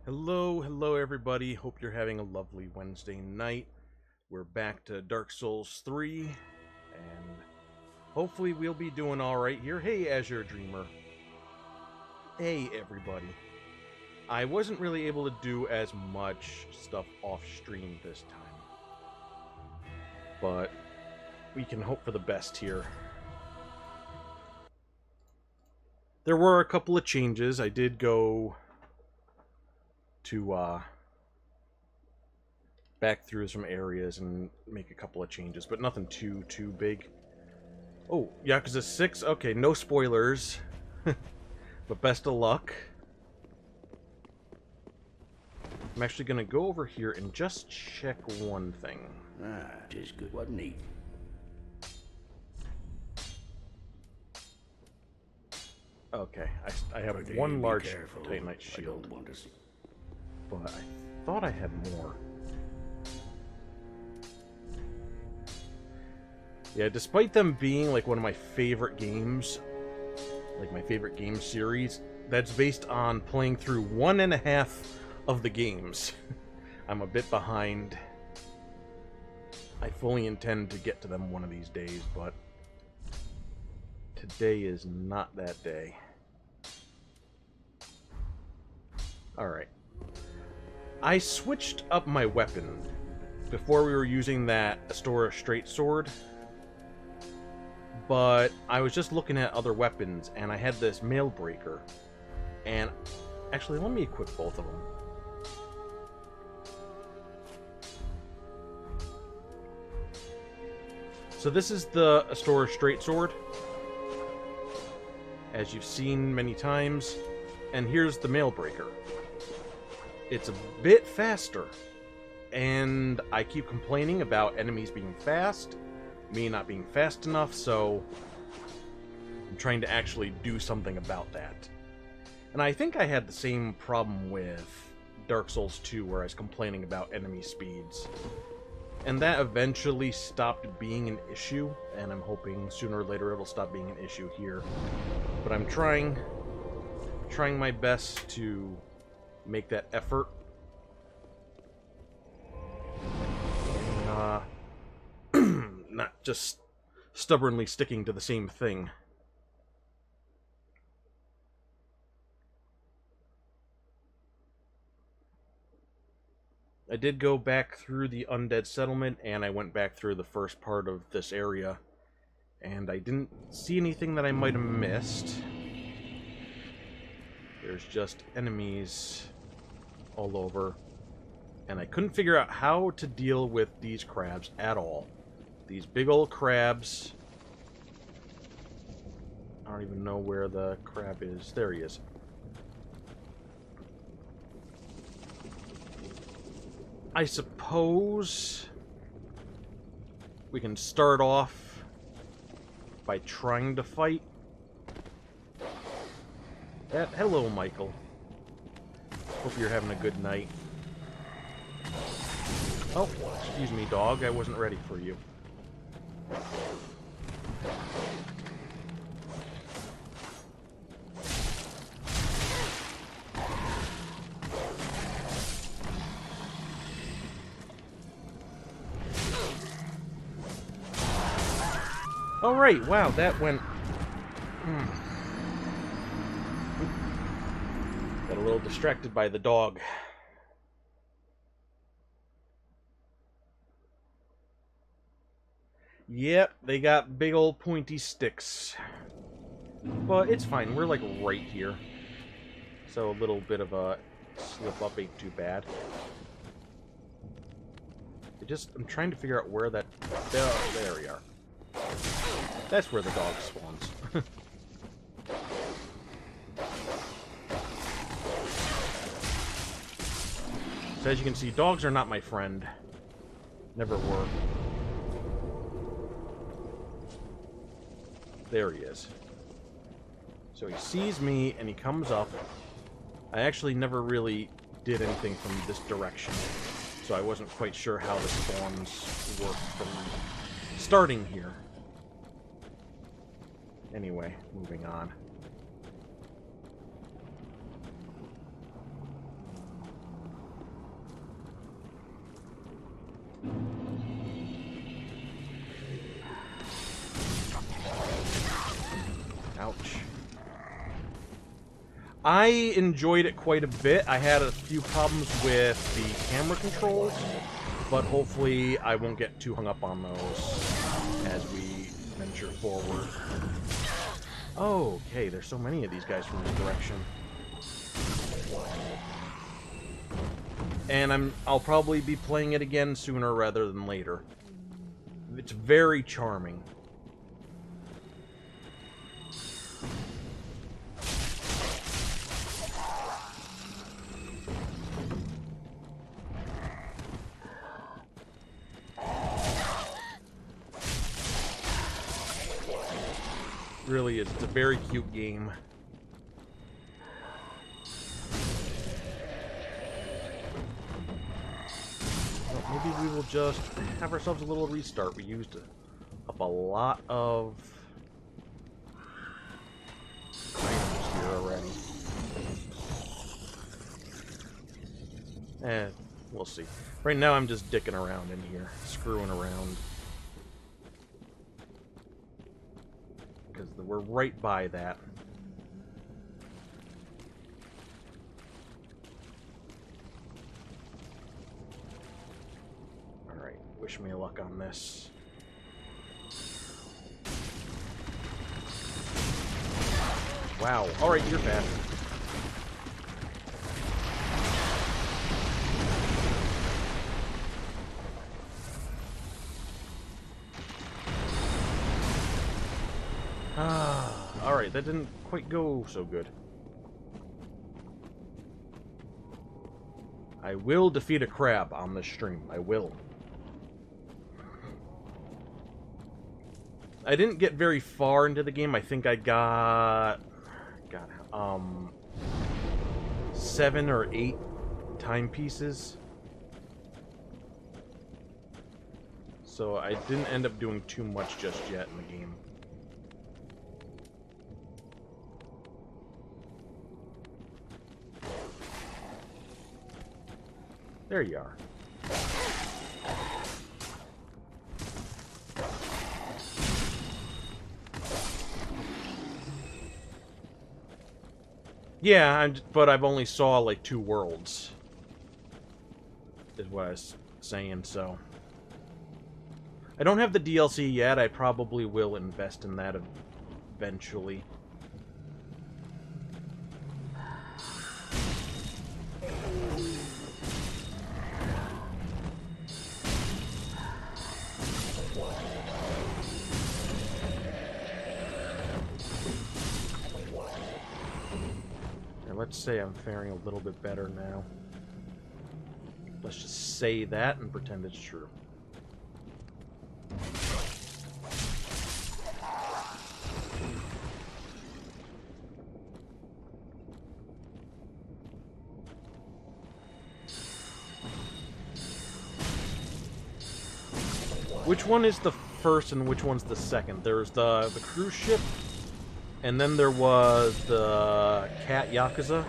Hello everybody. Hope you're having a lovely Wednesday night. We're back to Dark Souls 3, and hopefully we'll be doing alright here. Hey, Azure Dreamer. Hey, everybody. I wasn't really able to do as much stuff off-stream this time, but we can hope for the best here. There were a couple of changes. I did go to back through some areas and make a couple of changes, but nothing too big. Oh, Yakuza 6? Okay, no spoilers. But best of luck. I'm actually going to go over here and just check one thing. Ah, 'tis good. What neat. Okay, I have Pretty, one be large careful. Titanite I shield, don't want to see. but I thought I had more. Yeah, despite them being like one of my favorite games, like my favorite game series, that's based on playing through 1.5 of the games. I'm a bit behind. I fully intend to get to them one of these days, but today is not that day. Alright. I switched up my weapon. Before we were using that Astora Straight Sword, but I was just looking at other weapons, and I had this Mail Breaker. And actually, let me equip both of them. So this is the Astora Straight Sword, as you've seen many times, and here's the Mail Breaker. It's a bit faster, and I keep complaining about enemies being fast, me not being fast enough, so I'm trying to actually do something about that. And I think I had the same problem with Dark Souls 2, where I was complaining about enemy speeds. And that eventually stopped being an issue, and I'm hoping sooner or later it'll stop being an issue here. But I'm trying my best to make that effort. And, not just stubbornly sticking to the same thing. I did go back through the Undead Settlement, and I went back through the first part of this area, and I didn't see anything that I might have missed. There's just enemies all over, and I couldn't figure out how to deal with these crabs at all. These big old crabs. I don't even know where the crab is. There he is. I suppose we can start off by trying to fight. Hello, Michael. Hope you're having a good night. Oh, excuse me, dog. I wasn't ready for you. Alright, wow, that went... Got a little distracted by the dog. Yep, they got big old pointy sticks. But it's fine, we're like right here. So a little bit of a slip up ain't too bad. I'm trying to figure out where that... There we are. That's where the dog spawns. So as you can see, dogs are not my friend. Never were. There he is. So he sees me and he comes up. I actually never really did anything from this direction, so I wasn't quite sure how the spawns work from starting here. Anyway, moving on. I enjoyed it quite a bit. I had a few problems with the camera controls, but hopefully I won't get too hung up on those as we venture forward. Oh, okay, there's so many of these guys from this direction. And I'll probably be playing it again sooner rather than later. It's very charming. Really is. It's a very cute game. Well, maybe we will just have ourselves a little restart. We used up a lot of items here already. We'll see. Right now I'm just dicking around in here, screwing around. Because we're right by that. Alright, wish me luck on this. Wow, alright, you're fast. Alright, that didn't quite go so good. I will defeat a crab on this stream. I will. I didn't get very far into the game. I think I got 7 or 8 timepieces. So I didn't end up doing too much just yet in the game. There you are. Yeah, but I've only saw like 2 worlds. Is what I was saying, so. I don't have the DLC yet. I probably will invest in that eventually. Let's say I'm faring a little bit better now. Let's just say that and pretend it's true. Which one is the first and which one's the second? There's the cruise ship. And then there was the cat Yakuza.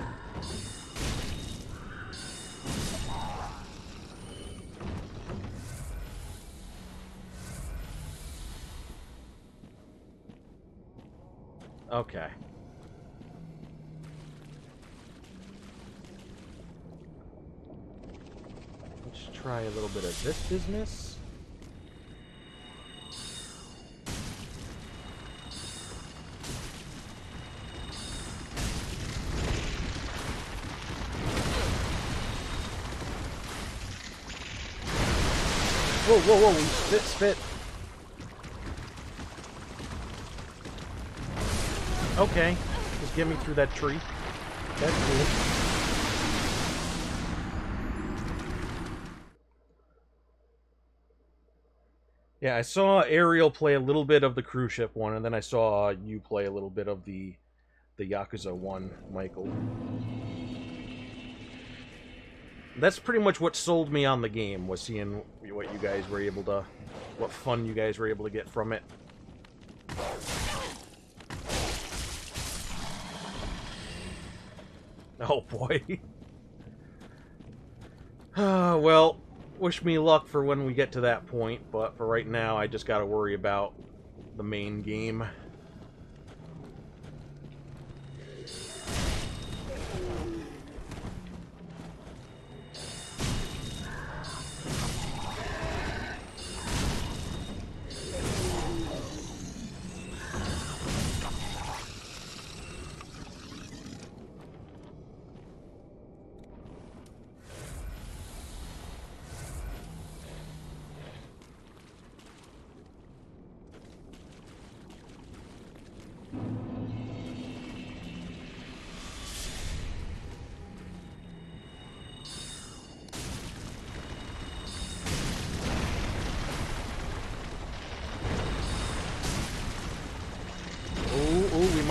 Okay. Let's try a little bit of this business. Whoa, whoa, whoa, spit. Okay, just get me through that tree. That's cool. Yeah, I saw Ariel play a little bit of the cruise ship one, and then I saw you play a little bit of the Yakuza one, Michael. That's pretty much what sold me on the game, was seeing what you guys were able to... what fun you guys were able to get from it. Oh boy. Well, wish me luck for when we get to that point, but for right now I just gotta worry about the main game.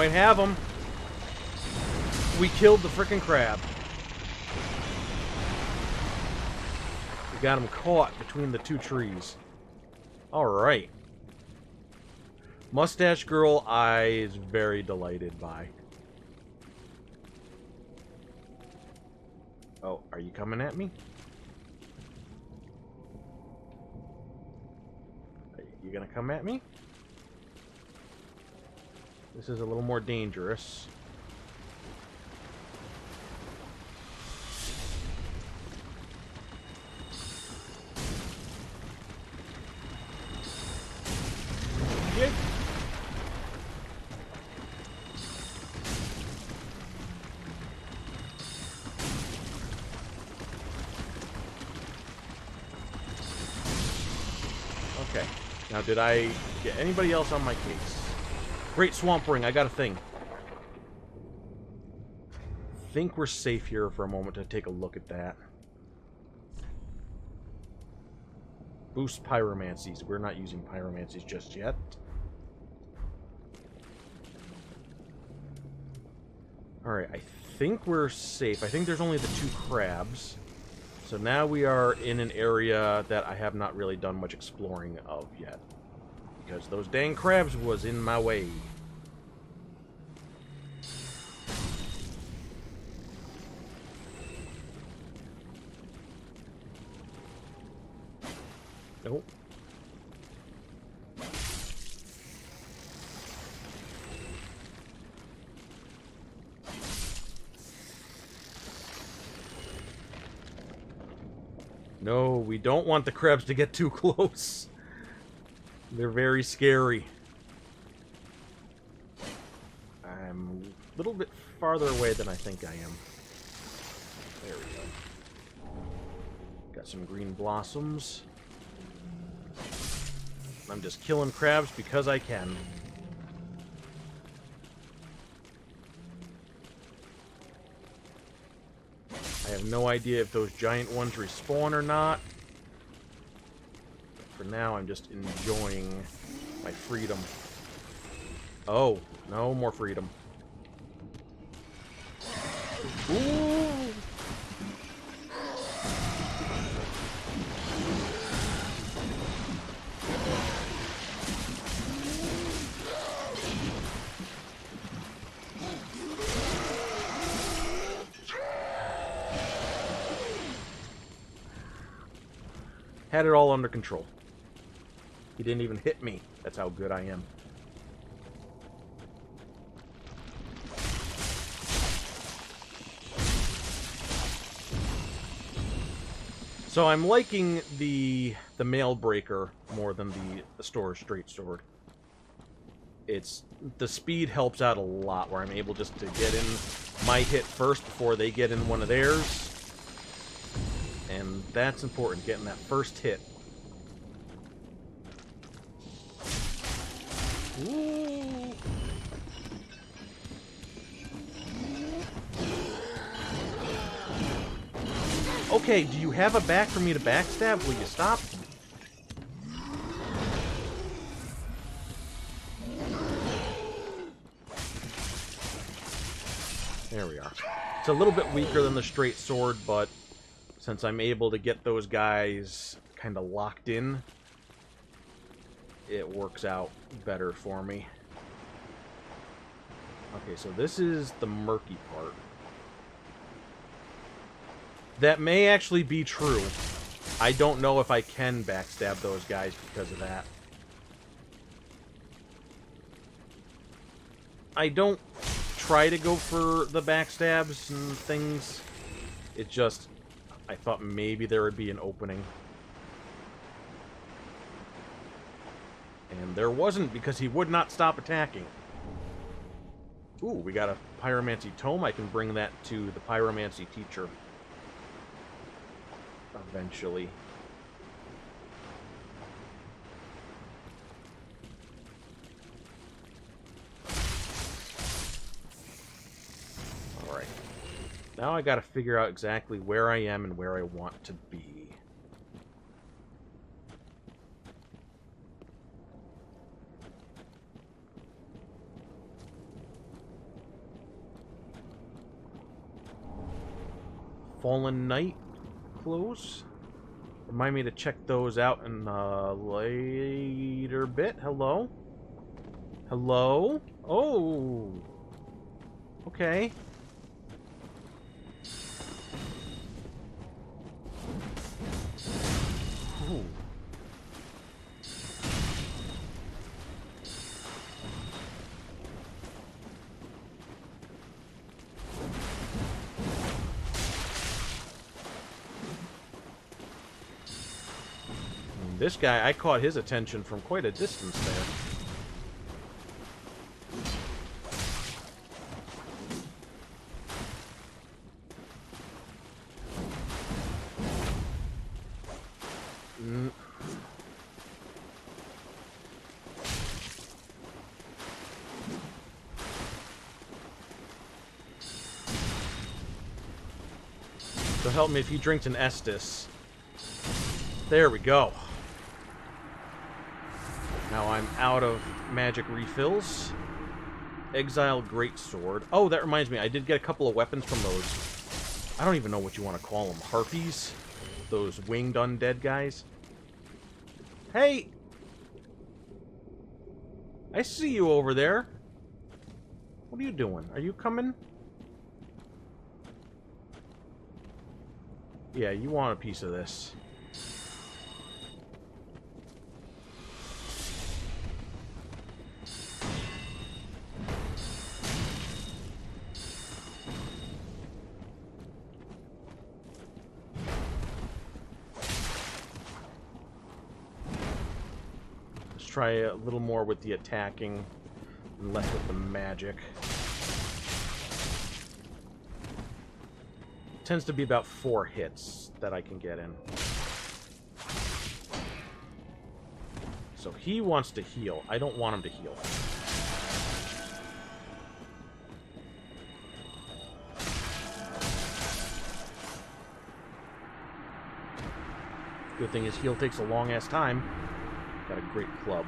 quite have him. We killed the frickin' crab. We got him caught between the two trees. Alright. Mustache Girl, I is very delighted by. Oh, are you coming at me? Are you gonna come at me? This is a little more dangerous. Yeah. Okay. Now, did I get anybody else on my case? Great Swamp Ring, I got a thing. Think we're safe here for a moment to take a look at that. Boost pyromancies. We're not using pyromancies just yet. Alright, I think we're safe. I think there's only the two crabs. So now we are in an area that I have not really done much exploring of yet. Because those dang crabs was in my way. Nope. No, we don't want the crabs to get too close. They're very scary. I'm a little bit farther away than I think I am. There we go. Got some green blossoms. I'm just killing crabs because I can. I have no idea if those giant ones respawn or not. For now, I'm just enjoying my freedom. Oh, no more freedom. Ooh! Had it all under control. He didn't even hit me. That's how good I am. So I'm liking the Mail Breaker more than the Storage Straight Sword. The speed helps out a lot, where I'm able just to get in my hit first before they get in one of theirs. And that's important, getting that first hit. Ooh. Okay, do you have a back for me to backstab? Will you stop? There we are. It's a little bit weaker than the straight sword, but since I'm able to get those guys kind of locked in, it works out better for me. Okay, so this is the murky part. That may actually be true. I don't know if I can backstab those guys because of that. I don't try to go for the backstabs and things. It just... I thought maybe there would be an opening. And there wasn't, because he would not stop attacking. Ooh, we got a Pyromancy Tome. I can bring that to the Pyromancy teacher. Eventually. Alright. Now I gotta figure out exactly where I am and where I want to be. Fallen Knight clothes. Remind me to check those out in a later bit. Hello? Hello? Oh! Okay. Ooh. This guy, I caught his attention from quite a distance there. So help me if he drinks an Estus. There we go. Now I'm out of magic refills. Exile Greatsword. Oh, that reminds me, I did get a couple of weapons from those. I don't even know what you want to call them. Harpies? Those winged undead guys? Hey! I see you over there. What are you doing? Are you coming? Yeah, you want a piece of this. Let's try a little more with the attacking and less with the magic. Tends to be about 4 hits that I can get in. So he wants to heal. I don't want him to heal. Good thing is heal takes a long-ass time. Got a great club.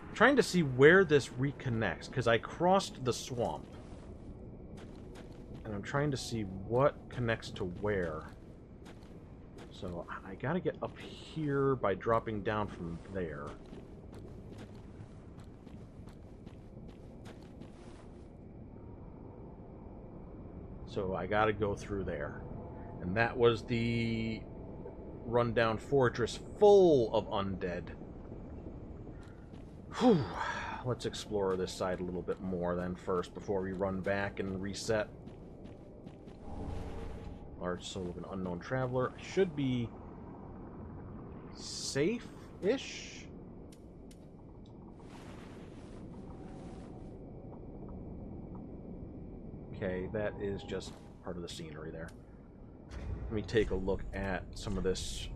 I'm trying to see where this reconnects, because I crossed the swamp. And I'm trying to see what connects to where. So I gotta get up here by dropping down from there. So I gotta go through there. And that was the rundown fortress full of undead. Whew. Let's explore this side a little bit more then first before we run back and reset. Large soul of an unknown traveler. Should be safe-ish. Okay, that is just part of the scenery there. Let me take a look at some of this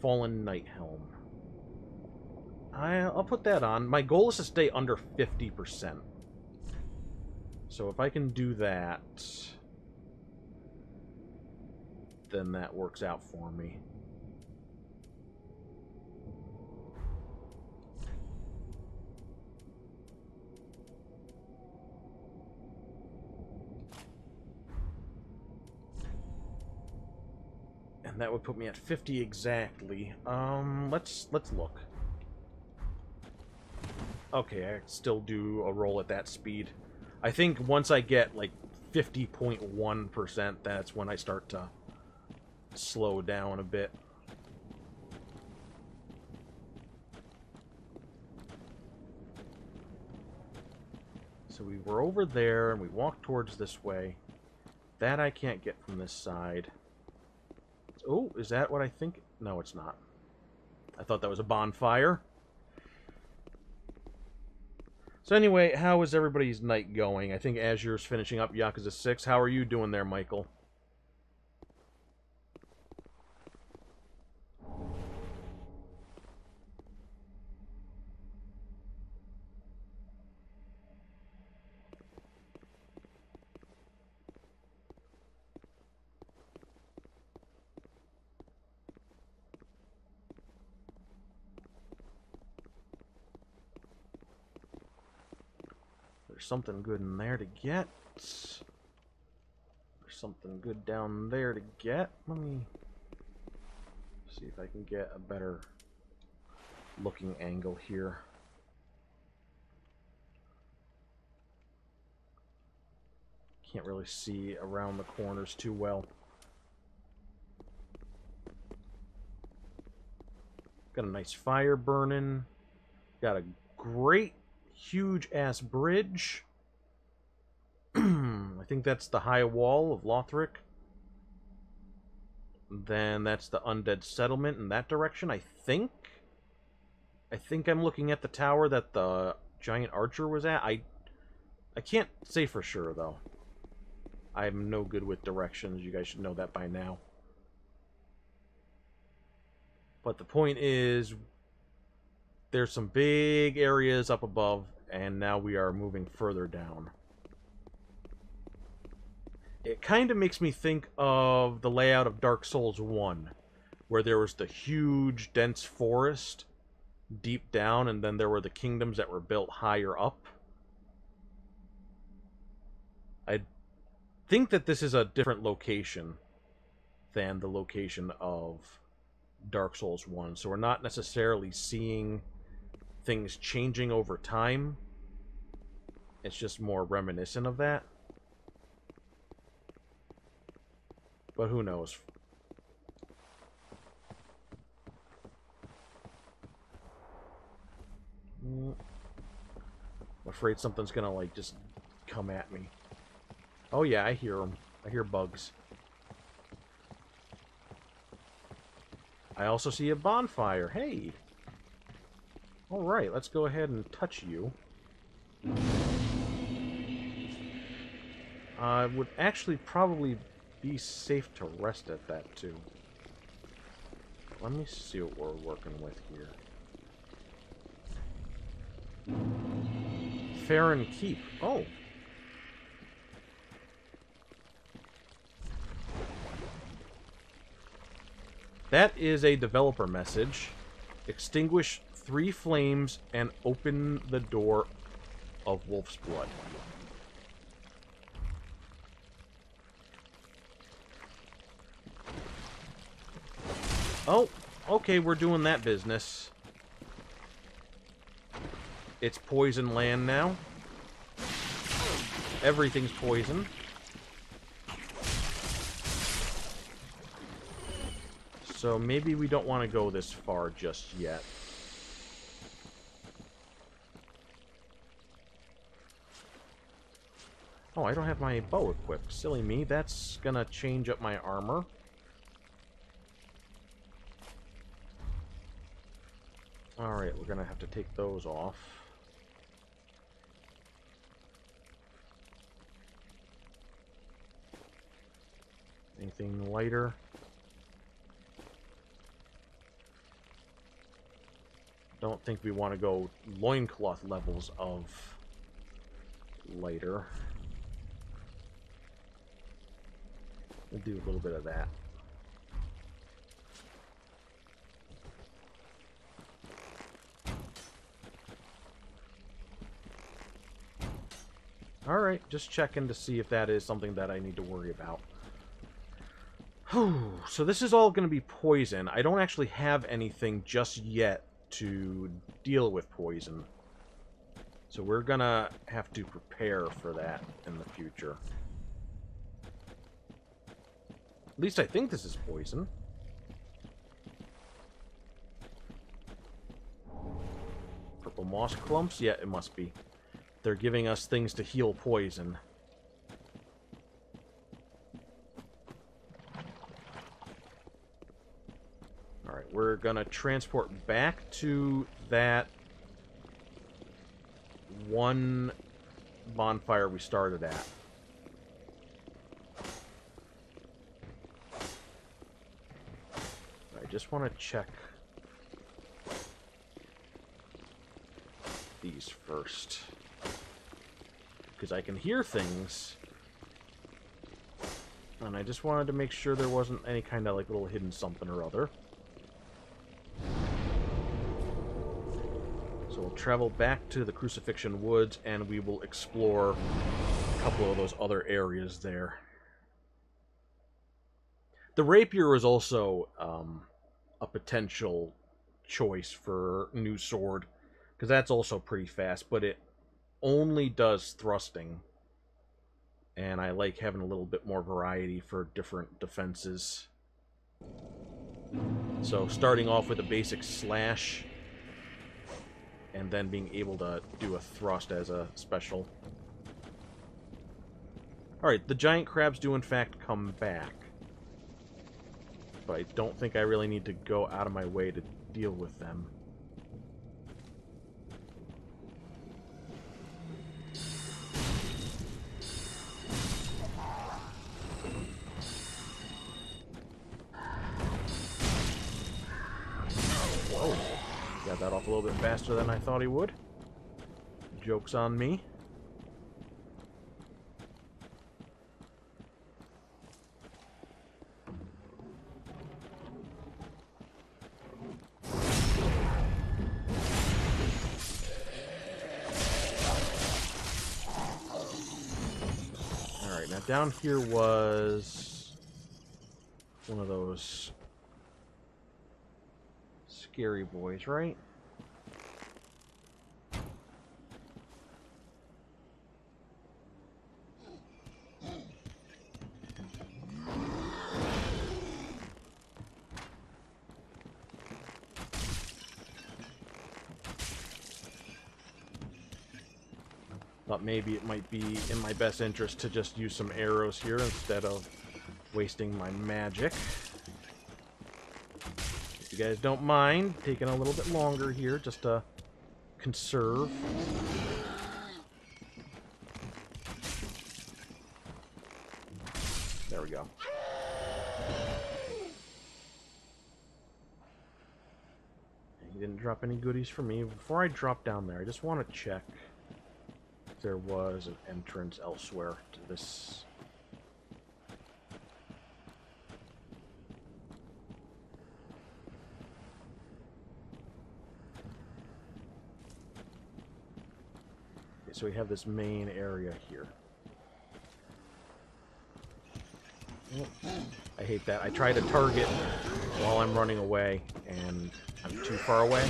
Fallen Knight helm. I'll put that on. My goal is to stay under 50%. So if I can do that, then that works out for me. And that would put me at 50 exactly. Let's look. Okay, I still do a roll at that speed. I think once I get like 50.1%, that's when I start to slow down a bit. So we were over there, and we walked towards this way. That I can't get from this side. Oh, is that what I think? No, it's not. I thought that was a bonfire. So anyway, how is everybody's night going? I think Azure's finishing up Yakuza 6. How are you doing there, Michael? There's something good in there to get. There's something good down there to get. Let me see if I can get a better looking angle here. Can't really see around the corners too well. Got a nice fire burning. Got a great, huge-ass bridge. I think that's the high wall of Lothric. Then that's the undead settlement in that direction, I think. I think I'm looking at the tower that the giant archer was at. I can't say for sure, though. I'm no good with directions. You guys should know that by now. But the point is, there's some big areas up above, and now we are moving further down. It kind of makes me think of the layout of Dark Souls 1, where there was the huge, dense forest deep down, and then there were the kingdoms that were built higher up. I think that this is a different location than the location of Dark Souls 1, so we're not necessarily seeing things changing over time. It's just more reminiscent of that. But who knows? I'm afraid something's gonna, like, just come at me. Oh yeah, I hear them. I hear bugs. I also see a bonfire. Hey! Alright, let's go ahead and touch you. I would actually probably be safe to rest at that, too. Let me see what we're working with here. Farron Keep. Oh! That is a developer message. Extinguish 3 flames and open the door of Wolf's Blood. Oh, okay, we're doing that business. It's poison land now. Everything's poison. So maybe we don't want to go this far just yet. Oh, I don't have my bow equipped. Silly me. That's gonna change up my armor. Alright, we're gonna have to take those off. Anything lighter? Don't think we want to go loincloth levels of lighter. We'll do a little bit of that. Alright, just checking to see if that is something that I need to worry about. So this is all going to be poison. I don't actually have anything just yet to deal with poison. So we're going to have to prepare for that in the future. At least I think this is poison. Purple moss clumps? Yeah, it must be. They're giving us things to heal poison. Alright, we're gonna transport back to that one bonfire we started at. I just want to check these first, because I can hear things, and I just wanted to make sure there wasn't any kind of like little hidden something or other. So So we'll travel back to the Crucifixion Woods, and we will explore a couple of those other areas there. The rapier is also a potential choice for new sword, because that's also pretty fast, but it only does thrusting, and I like having a little bit more variety for different defenses. So starting off with a basic slash, and then being able to do a thrust as a special. Alright, the giant crabs do in fact come back, but I don't think I really need to go out of my way to deal with them. Whoa. Got that off a little bit faster than I thought he would. Joke's on me. Alright, now down here was one of those scary boys, right? Thought maybe it might be in my best interest to just use some arrows here instead of wasting my magic. If you guys don't mind taking a little bit longer here just to conserve. There we go. He didn't drop any goodies for me. Before I drop down there, I just want to check if there was an entrance elsewhere to this. Okay, so we have this main area here. I hate that. I try to target while I'm running away, and I'm too far away.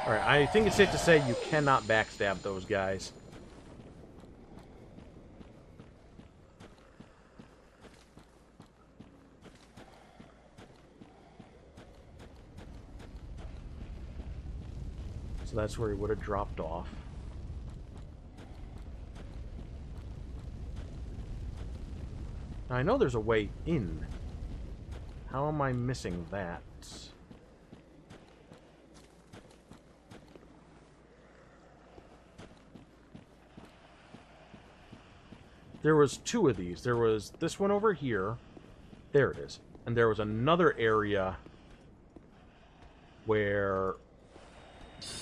Alright, I think it's safe to say you cannot backstab those guys. So that's where he would have dropped off. Now, I know there's a way in. How am I missing that? There was two of these. There was this one over here. There it is. And there was another area where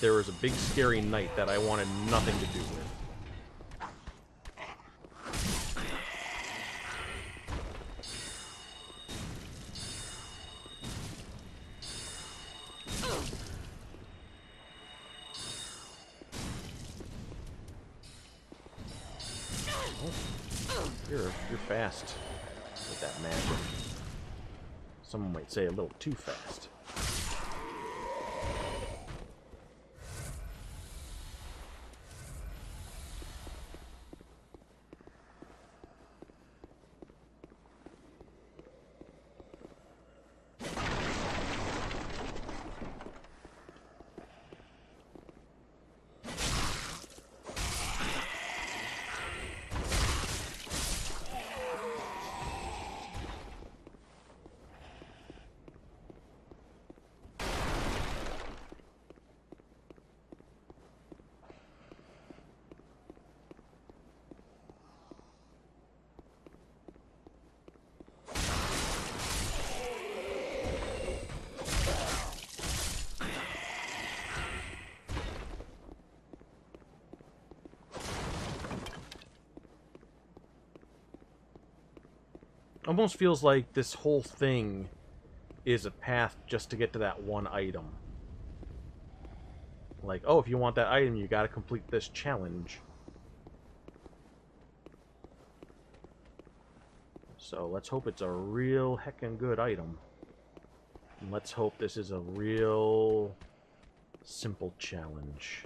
there was a big scary knight that I wanted nothing to do with. You're fast with that magic. Someone might say a little too fast. Almost feels like this whole thing is a path just to get to that one item. Like, oh, if you want that item, you gotta complete this challenge. So let's hope it's a real heckin' good item. And let's hope this is a real simple challenge.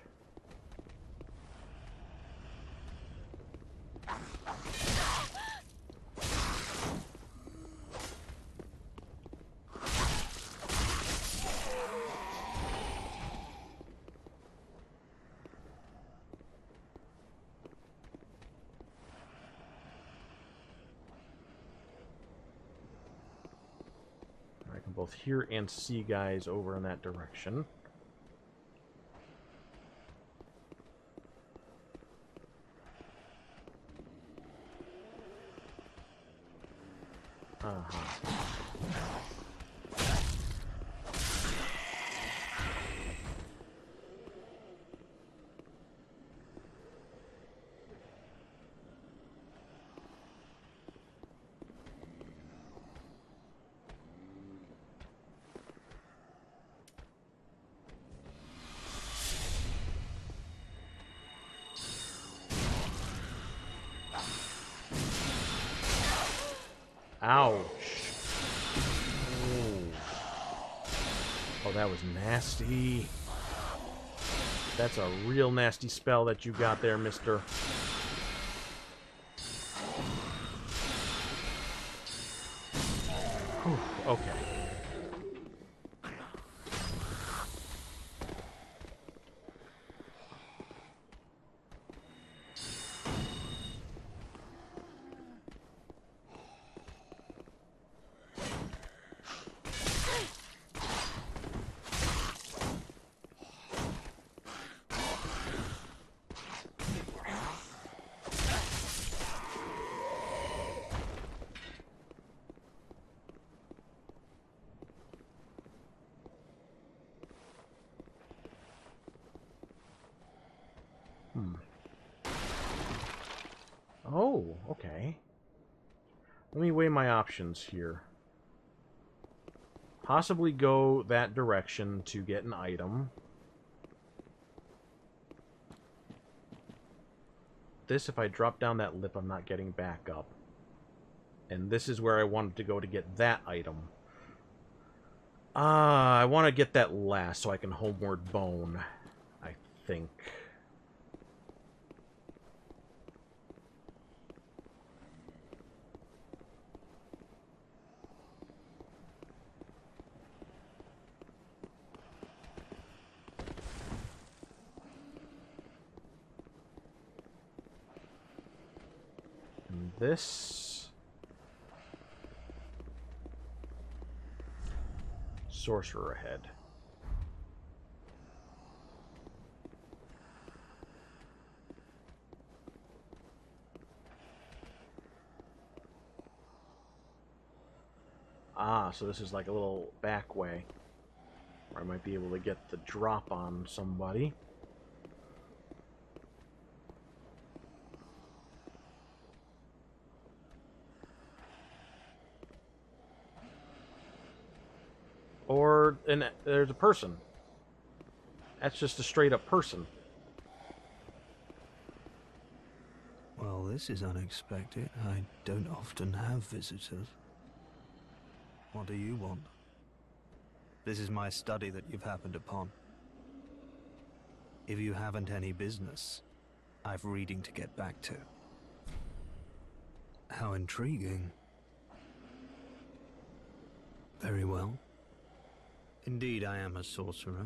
I can both hear and see guys over in that direction. Ouch. Ooh. Oh, that was nasty. That's a real nasty spell that you got there, mister. Whew, okay. Oh, okay. Let me weigh my options here. Possibly go that direction to get an item. This, if I drop down that lip, I'm not getting back up. And this is where I wanted to go to get that item. I want to get that last so I can homeward bone, I think. And this... Sorcerer ahead. Ah, so this is like a little back way where I might be able to get the drop on somebody. Or, and there's a person. That's just a straight up person. Well, this is unexpected. I don't often have visitors. What do you want? This is my study that you've happened upon. If you haven't any business, I've reading to get back to. How intriguing. Very well. Indeed, I am a sorcerer,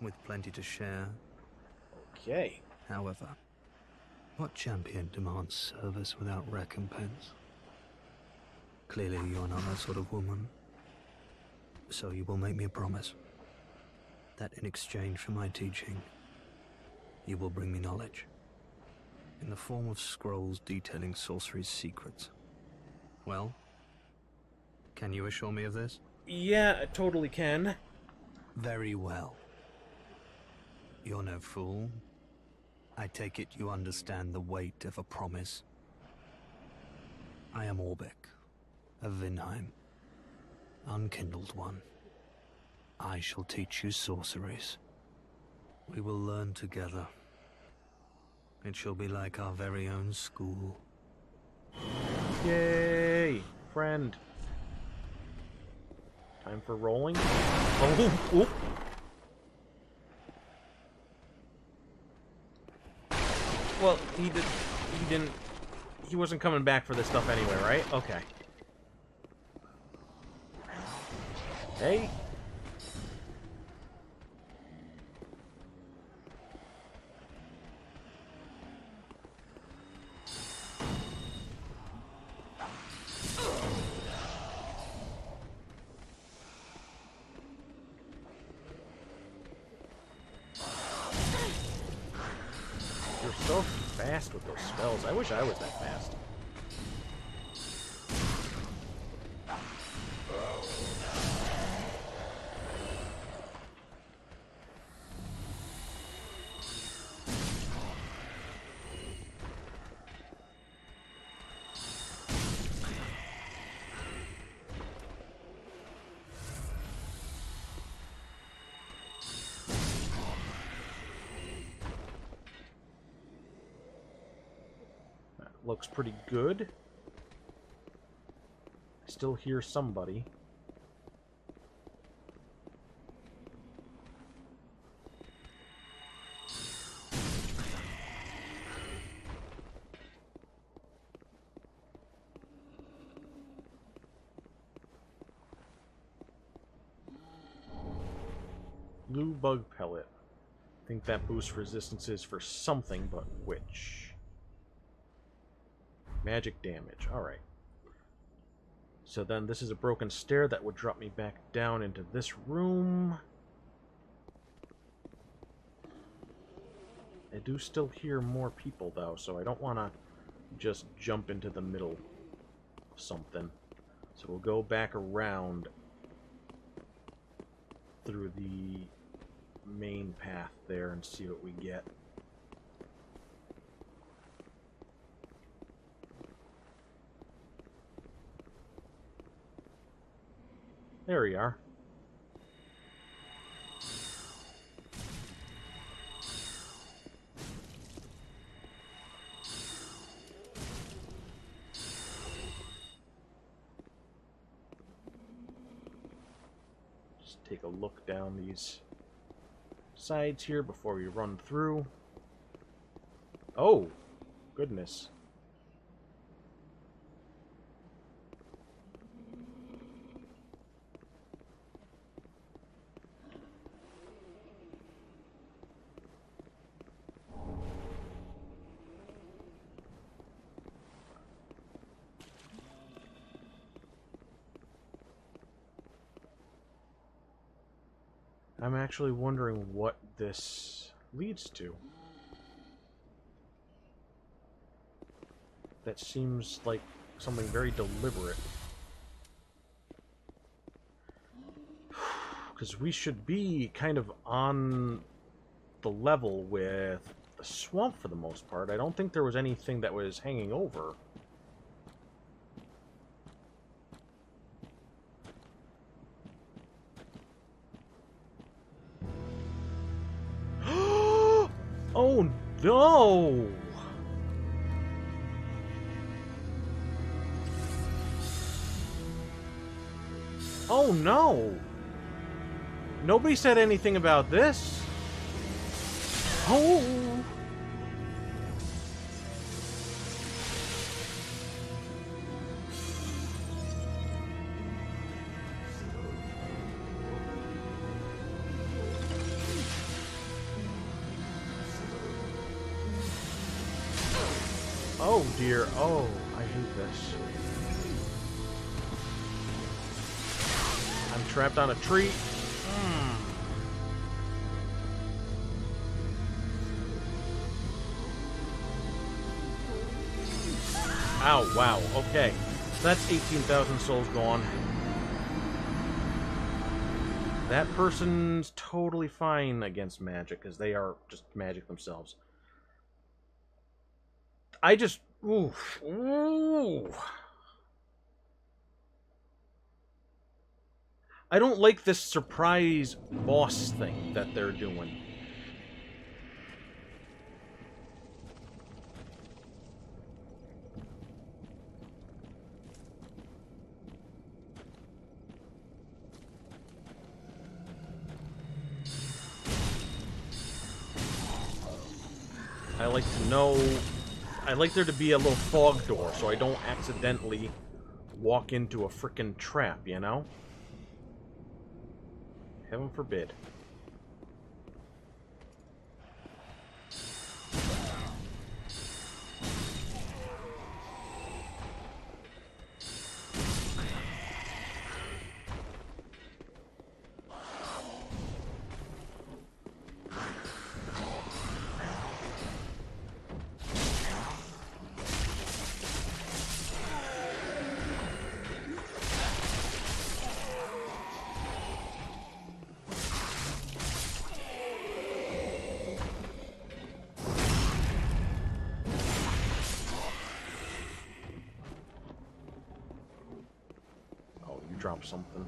with plenty to share. Okay. However, what champion demands service without recompense? Clearly, you're not that sort of woman. So you will make me a promise that in exchange for my teaching, you will bring me knowledge in the form of scrolls detailing sorcery's secrets. Well, can you assure me of this? Yeah, I totally can. Very well. You're no fool. I take it you understand the weight of a promise. I am Orbeck, of Vinheim. Unkindled one. I shall teach you sorceries. We will learn together. It shall be like our very own school. Yay! Friend. Time for rolling. Oh, oop. Well, he wasn't coming back for this stuff anyway, right? Okay. Hey. You're so fast with those spells. I wish I was that fast. Looks pretty good. I still hear somebody. Blue bug pellet. I think that boosts resistances for something, but which? Magic damage. Alright. So then this is a broken stair that would drop me back down into this room. I do still hear more people, though, so I don't want to just jump into the middle of something. So we'll go back around through the main path there and see what we get. There we are. Just take a look down these sides here before we run through. Oh, goodness. I'm actually wondering what this leads to. That seems like something very deliberate. Because we should be kind of on the level with the swamp for the most part. I don't think there was anything that was hanging over. Oh no! Oh no! Nobody said anything about this. Oh! Oh dear, oh, I hate this. I'm trapped on a tree. Ow, wow, okay. That's 18,000 souls gone. That person's totally fine against magic, because they are just magic themselves. I just... Oof. Ooh. I don't like this surprise boss thing that they're doing. I like to know... I like there to be a little fog door so I don't accidentally walk into a frickin' trap, you know? Heaven forbid. Drop something.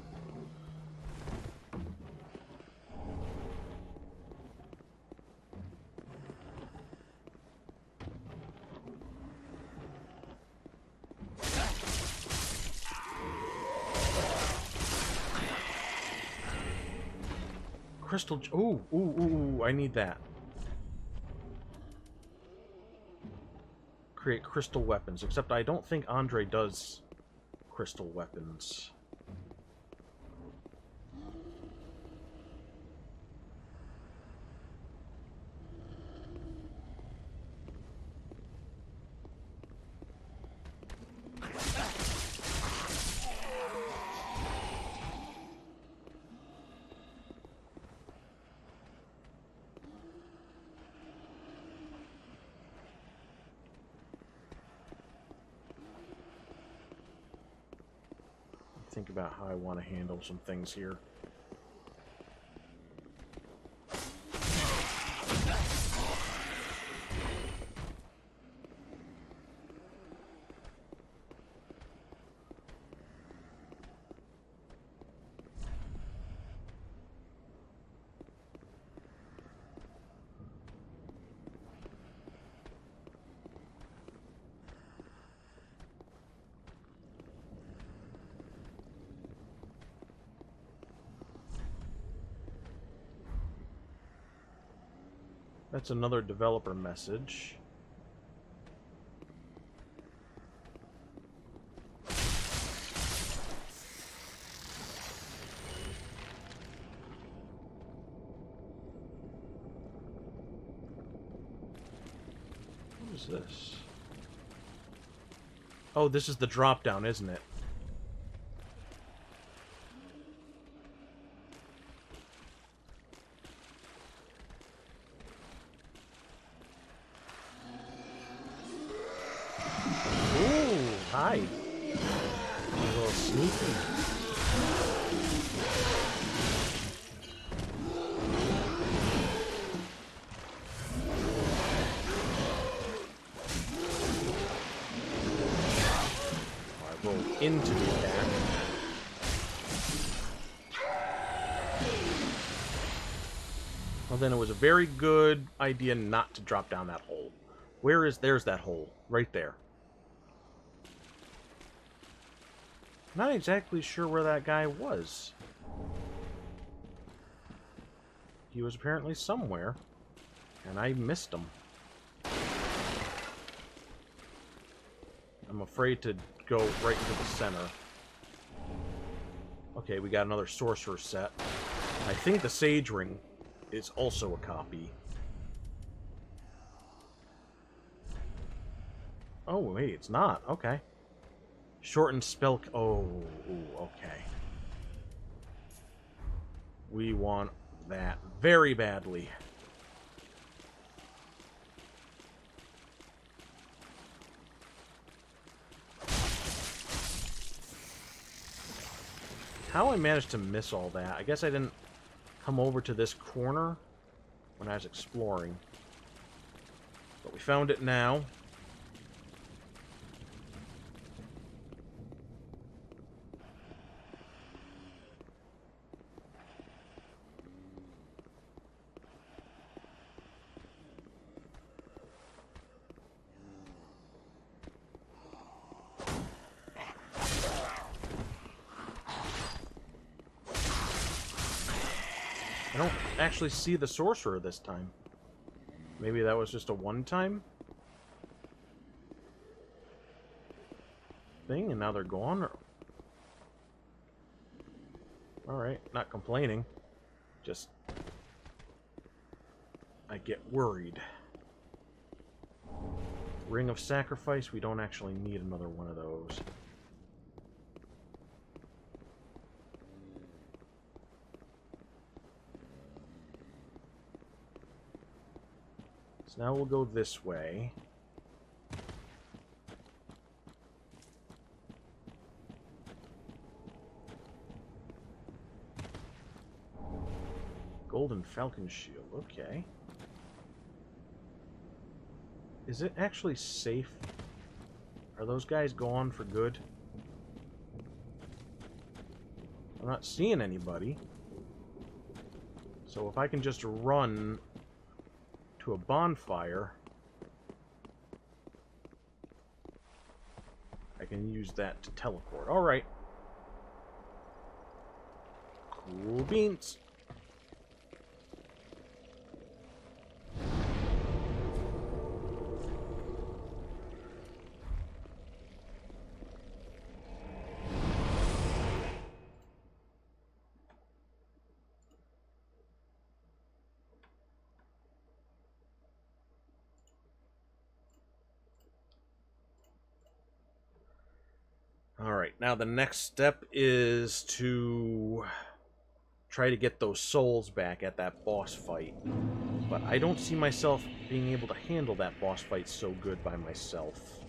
Crystal... Ooh, I need that. Create crystal weapons, except I don't think Andre does crystal weapons. Think about how I want to handle some things here. That's another developer message. What is this? Oh, this is the drop down, isn't it? Hi. A little sneaky. I rolled into the attack. Well, then it was a very good idea not to drop down that hole. There's that hole. Right there. Not exactly sure where that guy was. He was apparently somewhere, and I missed him. I'm afraid to go right into the center. Okay, we got another sorcerer set. I think the Sage Ring is also a copy. Oh, wait, it's not. Okay. Shortened spell... Oh, ooh, okay. We want that very badly. How I managed to miss all that? I guess I didn't come over to this corner when I was exploring. But we found it now. I don't actually see the sorcerer this time. Maybe that was just a one-time thing, and now they're gone? Alright, not complaining. Just... I get worried. Ring of Sacrifice, we don't actually need another one of those. So now we'll go this way. Golden Falcon Shield, okay. Is it actually safe? Are those guys gone for good? I'm not seeing anybody. So if I can just run to a bonfire, I can use that to teleport. Alright. Cool beans. Alright, now the next step is to try to get those souls back at that boss fight. But I don't see myself being able to handle that boss fight so good by myself.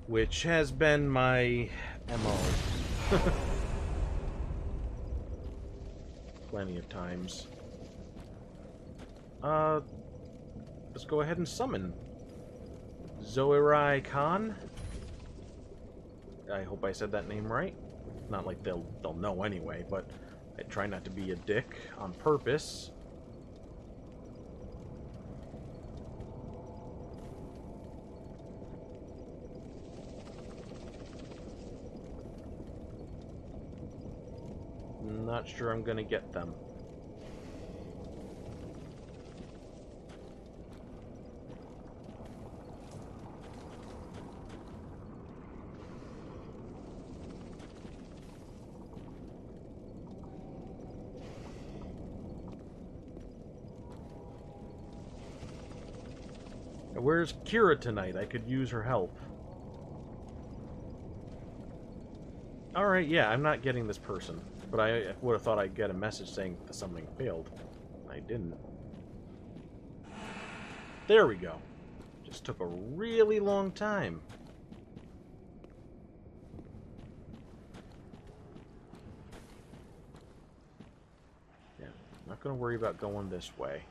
Which has been my MO. Plenty of times. Let's go ahead and summon Zoirai Khan. I hope I said that name right. Not like they'll know anyway, but I try not to be a dick on purpose. Not sure I'm gonna get them. Where's Kira tonight? I could use her help. Alright, yeah, I'm not getting this person. But I would have thought I'd get a message saying the summoning failed. I didn't. There we go. Just took a really long time. Yeah, not going to worry about going this way.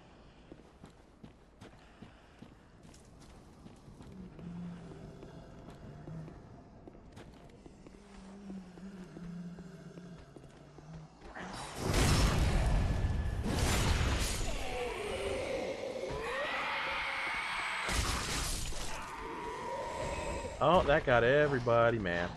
Oh, that got everybody mad.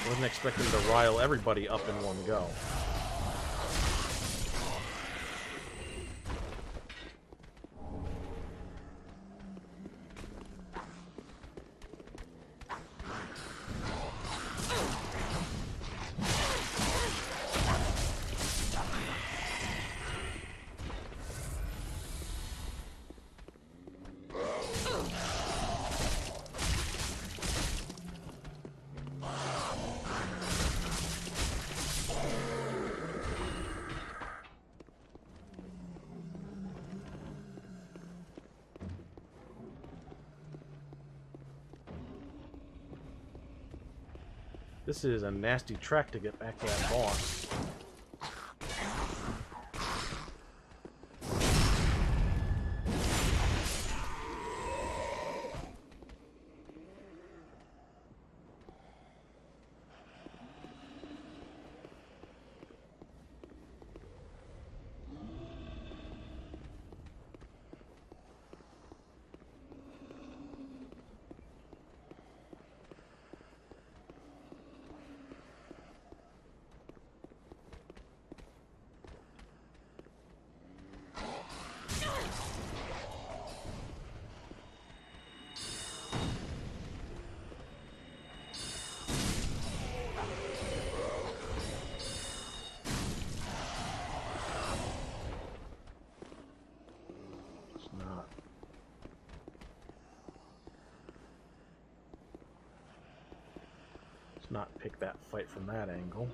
Wasn't expecting to rile everybody up in one go. This is a nasty track to get back to that boss. Let's not pick that fight from that angle.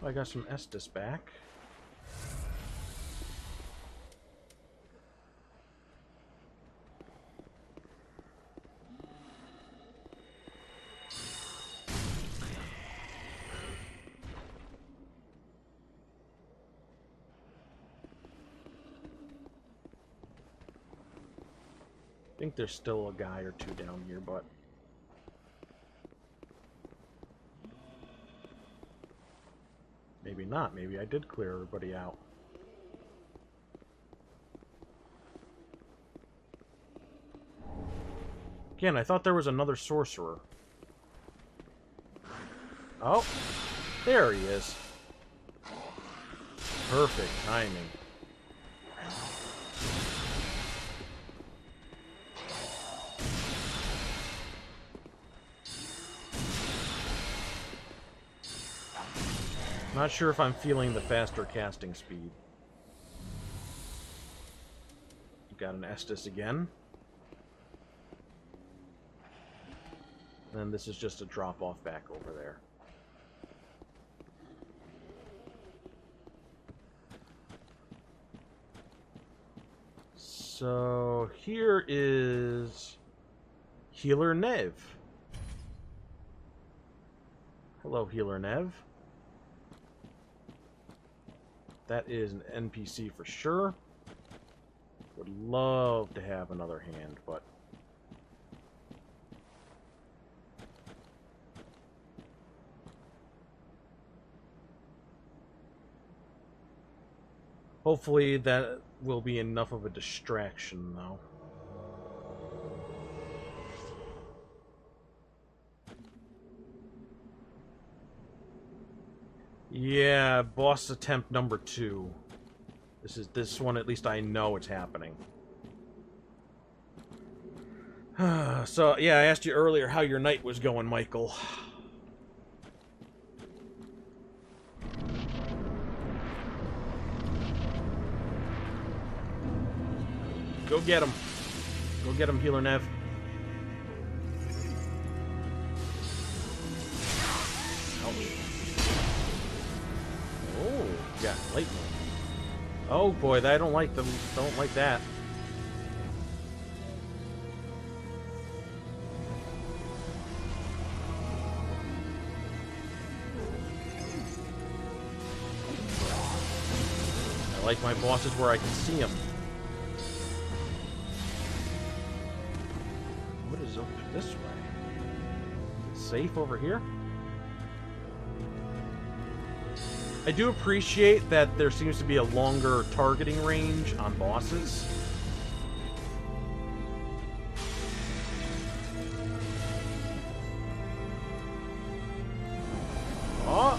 I got some Estus back. I think there's still a guy or two down here, but maybe not. Maybe I did clear everybody out. Again, I thought there was another sorcerer. Oh, there he is. Perfect timing. Not sure if I'm feeling the faster casting speed. Got an Estus again. And this is just a drop-off back over there. So here is Healer Nev. Hello, Healer Nev. That is an NPC for sure. Would love to have another hand, but hopefully that will be enough of a distraction, though. Yeah, boss attempt number 2. This one, at least I know it's happening. So, yeah, I asked you earlier how your night was going, Michael. Go get him. Go get him, Healer Nev. Oh, got lightning. Oh boy, I don't like them. Don't like that. I like my bosses where I can see them. What is up this way? Safe over here? I do appreciate that there seems to be a longer targeting range on bosses. Oh!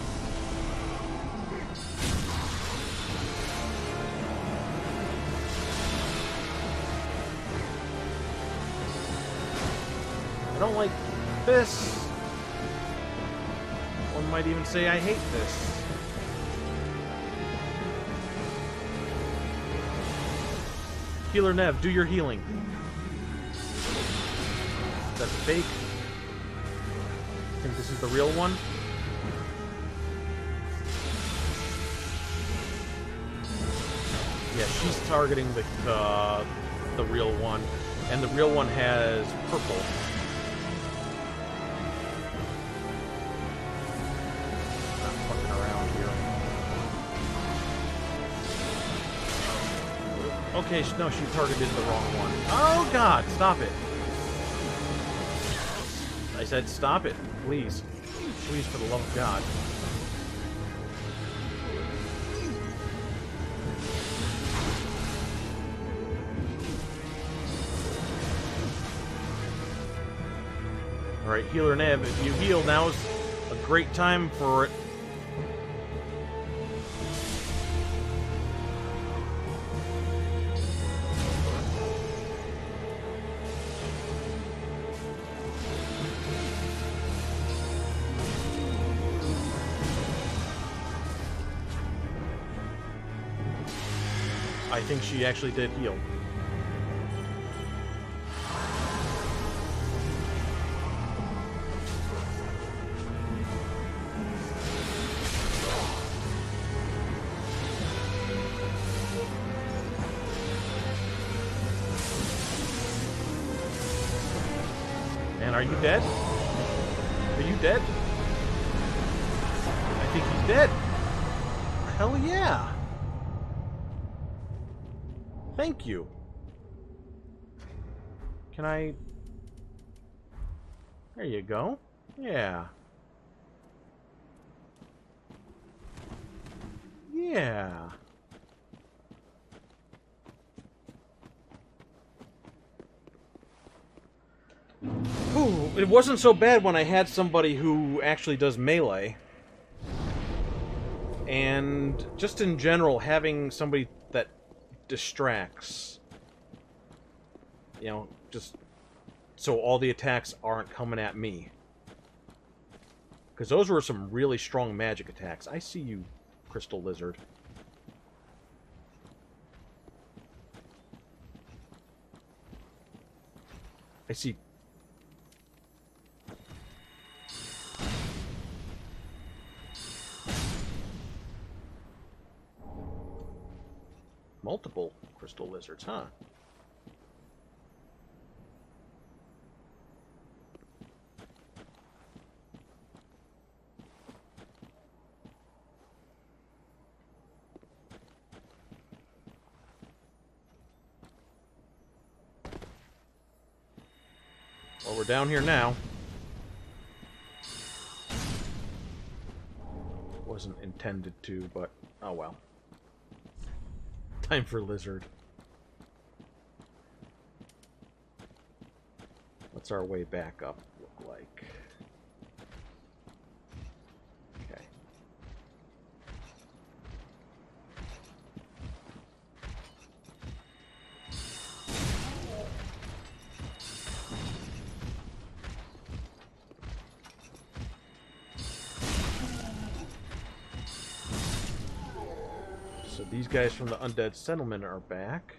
I don't like this. One might even say I hate this. Healer Nev, do your healing. That's fake. I think this is the real one. Yeah, she's targeting the real one, and the real one has purple. Not fucking around here. Okay, no, she targeted the wrong one. Oh God, stop it! I said stop it, please, please, for the love of God. Alright, Healer Nev, if you heal, now's a great time for it. I think she actually did heal. And are you dead? Are you dead? I think he's dead. Hell yeah. Thank you. Can I... There you go. Yeah. Yeah. Ooh, it wasn't so bad when I had somebody who actually does melee. And just in general, having somebody that distracts, you know, just so all the attacks aren't coming at me. Because those were some really strong magic attacks. I see you, Crystal Lizard. I see. Multiple crystal lizards, huh? Well, we're down here now. Wasn't intended to, but oh well. Time for lizard. What's our way back up look like? Okay. So these guys from the Undead Settlement are back.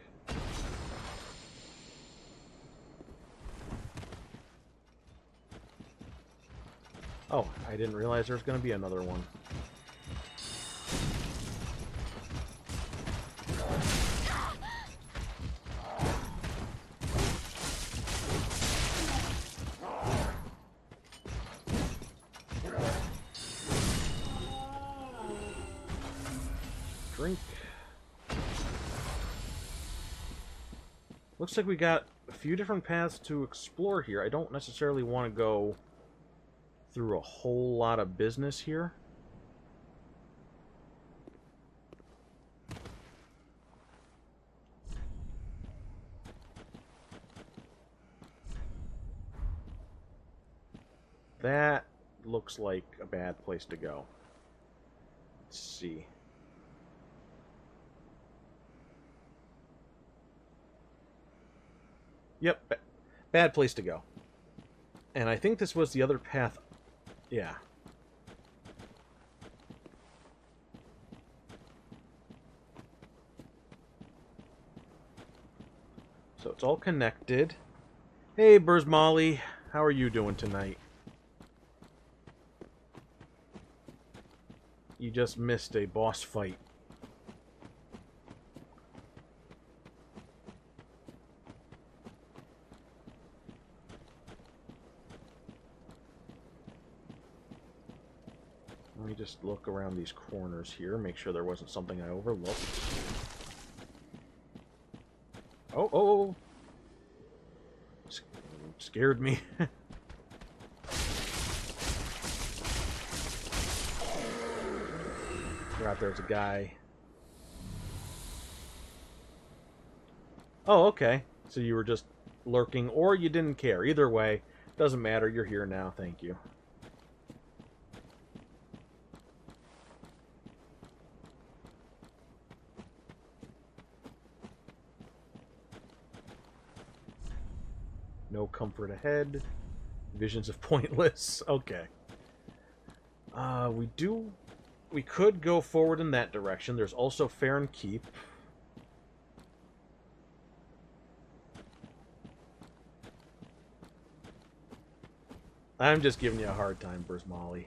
Oh, I didn't realize there was going to be another one. Drink. Looks like we got a few different paths to explore here. I don't necessarily want to go through a whole lot of business here. That looks like a bad place to go. Let's see. Yep, bad place to go. And I think this was the other path. Yeah. So it's all connected. Hey, Burzmolly, how are you doing tonight? You just missed a boss fight. Let me just look around these corners here, make sure there wasn't something I overlooked. Oh. Scared me. Forgot there's a guy. Oh, okay. So you were just lurking, or you didn't care. Either way, doesn't matter. You're here now. Thank you. No comfort ahead. Visions of pointless. Okay. We could go forward in that direction. There's also Farron Keep. I'm just giving you a hard time, Brismali.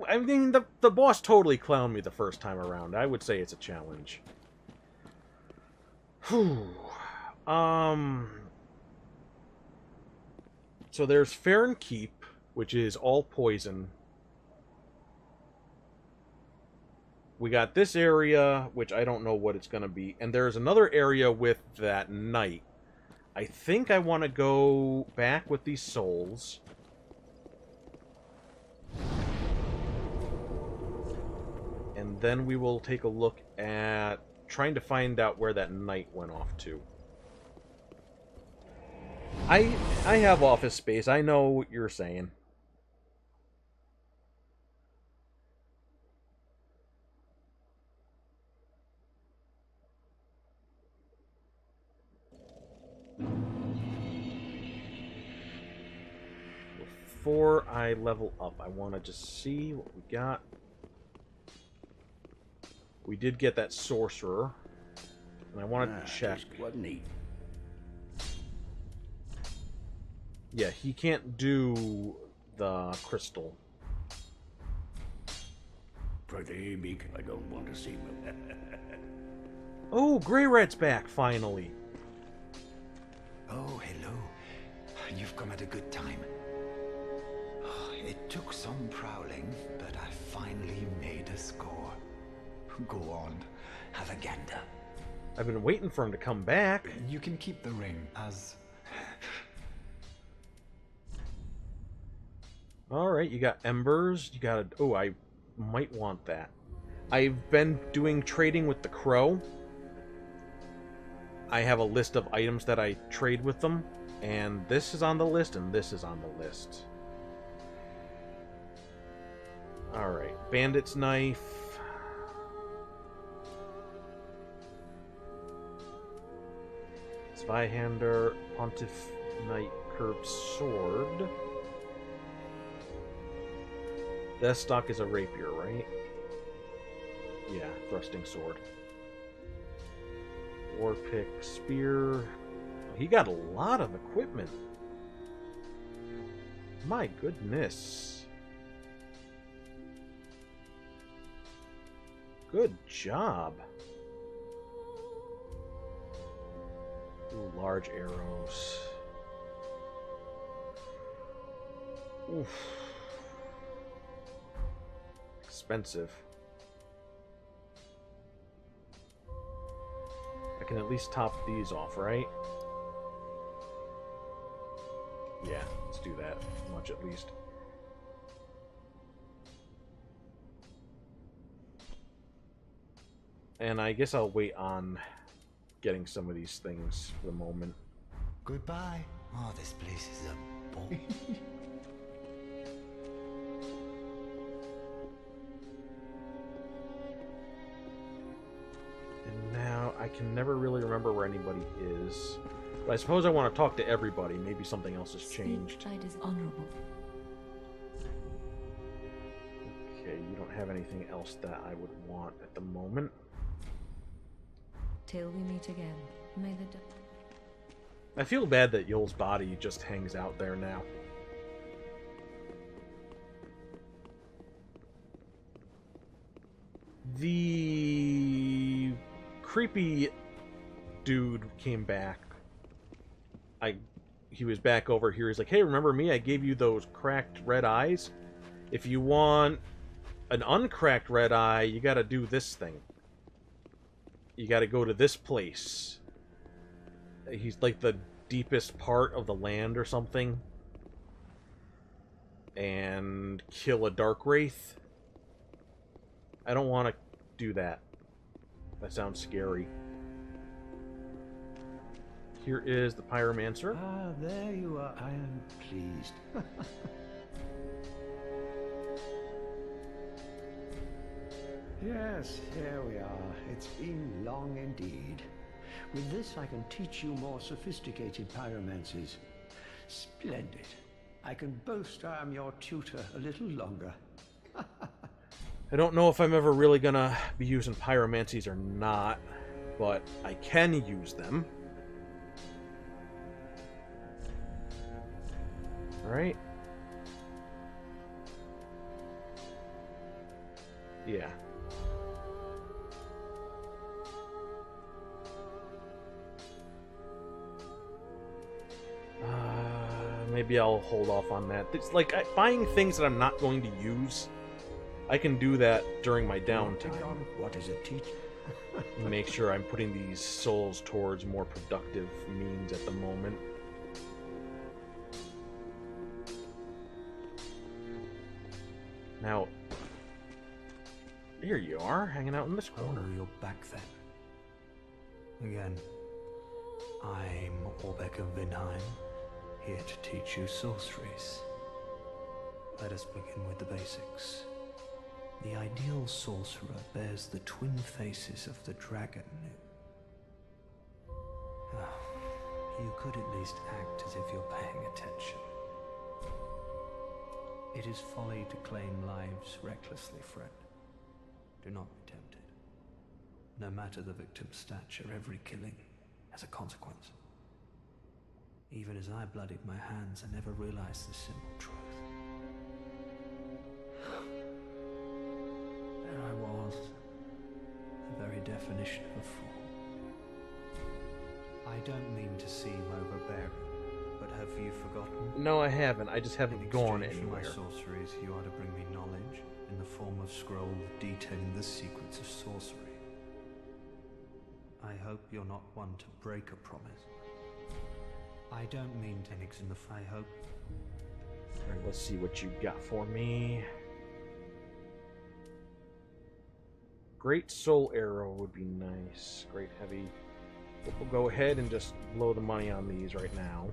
I mean, the boss totally clowned me the first time around. I would say it's a challenge. Whew. So there's Farron Keep, which is all poison. We got this area, which I don't know what it's going to be. And there's another area with that knight. I think I want to go back with these souls. And then we will take a look at trying to find out where that knight went off to. I have office space. I know what you're saying. Before I level up, I want to just see what we got. We did get that sorcerer, and I wanted to check. What neat. Yeah, he can't do the crystal. Pretty meek. I don't want to see him. Oh, Grey Rat's back, finally. Oh, hello. You've come at a good time. It took some prowling, but I finally made a score. Go on, have a gander. I've been waiting for him to come back. You can keep the ring as... Alright, you got embers, you got a... Oh, I might want that. I've been doing trading with the crow. I have a list of items that I trade with them, and this is on the list, and this is on the list. Alright, bandit's knife. Zweihander, Pontiff Knight, curved sword. Deathstock is a rapier, right? Yeah, thrusting sword. War pick, spear. He got a lot of equipment. My goodness. Good job. Ooh, large arrows. Oof. Expensive. I can at least top these off, right? Yeah, let's do that much at least. And I guess I'll wait on getting some of these things for the moment. Goodbye. Oh, this place is a bore. And now I can never really remember where anybody is. But I suppose I want to talk to everybody. Maybe something else has changed. That is honorable. Okay, you don't have anything else that I would want at the moment. Till we meet again, may the... I feel bad that Yul's body just hangs out there now. The creepy dude came back. He was back over here. He's like, hey, remember me? I gave you those cracked red eyes. If you want an uncracked red eye, you gotta do this thing. You gotta go to this place. He's like the deepest part of the land or something. And kill a dark wraith. I don't want to do that. That sounds scary. Here is the Pyromancer. Ah, there you are. I am pleased. Yes, here we are. It's been long indeed. With this, I can teach you more sophisticated pyromancies. Splendid. I can boast I am your tutor a little longer. I don't know if I'm ever really gonna be using pyromancies or not, but I can use them. Right? Yeah. Maybe I'll hold off on that. It's like buying things that I'm not going to use. I can do that during my downtime. What is it, teach? Make sure I'm putting these souls towards more productive means at the moment. Now, here you are, hanging out in this corner. Oh, you're back then. Again, I'm Orbeck of Vinheim, here to teach you sorceries. Let us begin with the basics. The ideal sorcerer bears the twin faces of the dragon. You could at least act as if you're paying attention. It is folly to claim lives recklessly, friend. Do not be tempted. No matter the victim's stature, every killing has a consequence. Even as I bloodied my hands, I never realized the simple truth. There I was, the very definition of a fool. I don't mean to seem overbearing, but have you forgotten? No, I haven't. I just haven't gone In exchange for anywhere. my sorceries, you are to bring me knowledge in the form of scrolls detailing the secrets of sorcery. I hope you're not one to break a promise. I don't mean to mix in the I hope. Alright, let's see what you got for me. Great Soul Arrow would be nice. Great Heavy. We'll go ahead and just blow the money on these right now.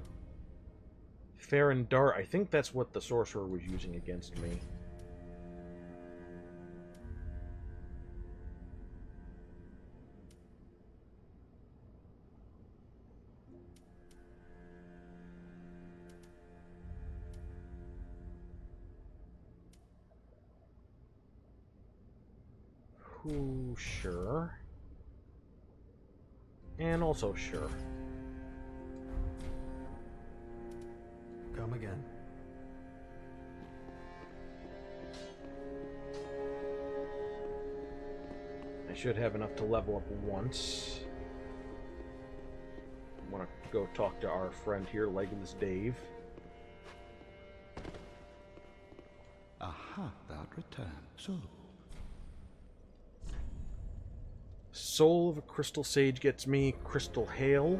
Farron Dart, I think that's what the sorcerer was using against me. Ooh, sure. And also sure. Come again. I should have enough to level up once. I want to go talk to our friend here, Legless Dave. Aha, thou returned. So, Soul of a Crystal Sage gets me Crystal Hail.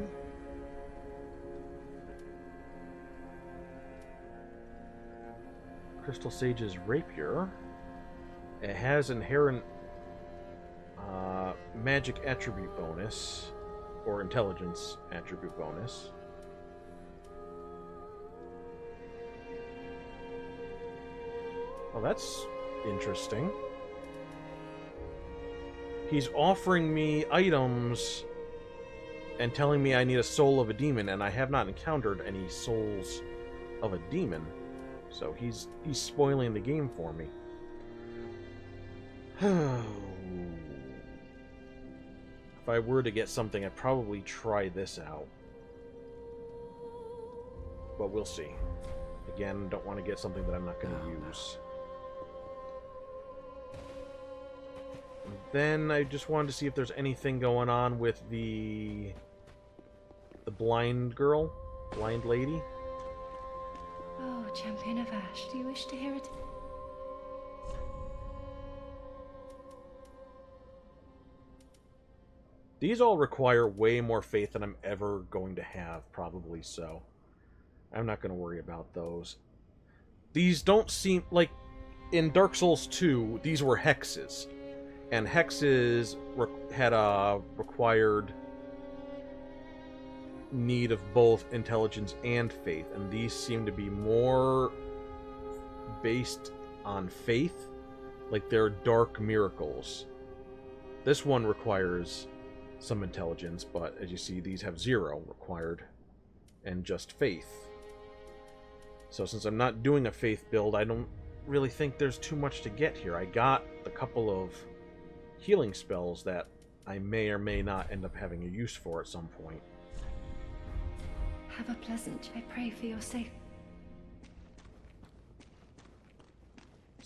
Crystal Sage's Rapier. It has inherent magic attribute bonus, or intelligence attribute bonus. Well, that's interesting. He's offering me items and telling me I need a soul of a demon, and I have not encountered any souls of a demon. So he's spoiling the game for me. If I were to get something, I'd probably try this out. But we'll see. Again, don't want to get something that I'm not going to use. Then I just wanted to see if there's anything going on with the blind girl, blind lady. Oh, Champion of Ash, do you wish to hear it? These all require way more faith than I'm ever going to have, probably so. I'm not going to worry about those. These don't seem like... In Dark Souls 2, these were hexes. And hexes had a required need of both intelligence and faith. And these seem to be more based on faith. Like they're dark miracles. This one requires some intelligence, but as you see, these have 0 required and just faith. So since I'm not doing a faith build, I don't really think there's too much to get here. I got a couple of healing spells that I may or may not end up having a use for at some point. Have a pleasant, I pray for your safe.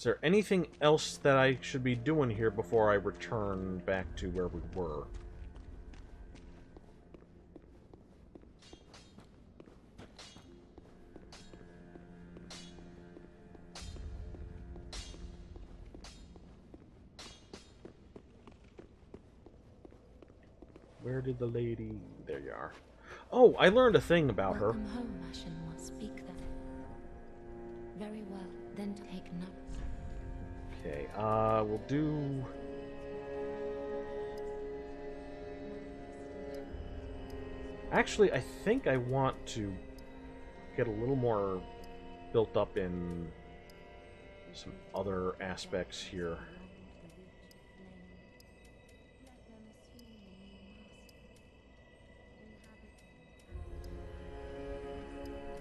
Is there anything else that I should be doing here before I return back to where we were? Where did the lady... There you are. Oh, I learned a thing about her. Welcome home, Ashenmoor. Speak then. Very well, then take note. Okay, we'll do... Actually, I think I want to get a little more built up in some other aspects here.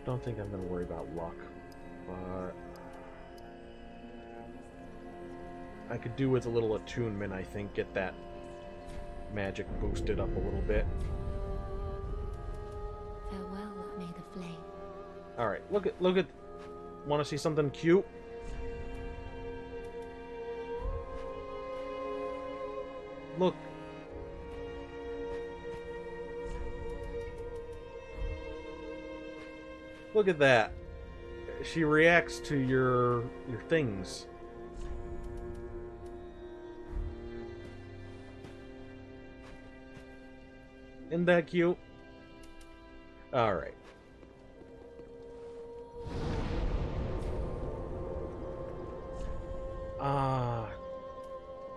Don't think I'm going to worry about luck, but I could do with a little attunement, I think, get that magic boosted up a little bit. Farewell, Maid of Flame. Alright, look at... Want to see something cute? Look. Look at that. She reacts to your things. Isn't that cute? Alright.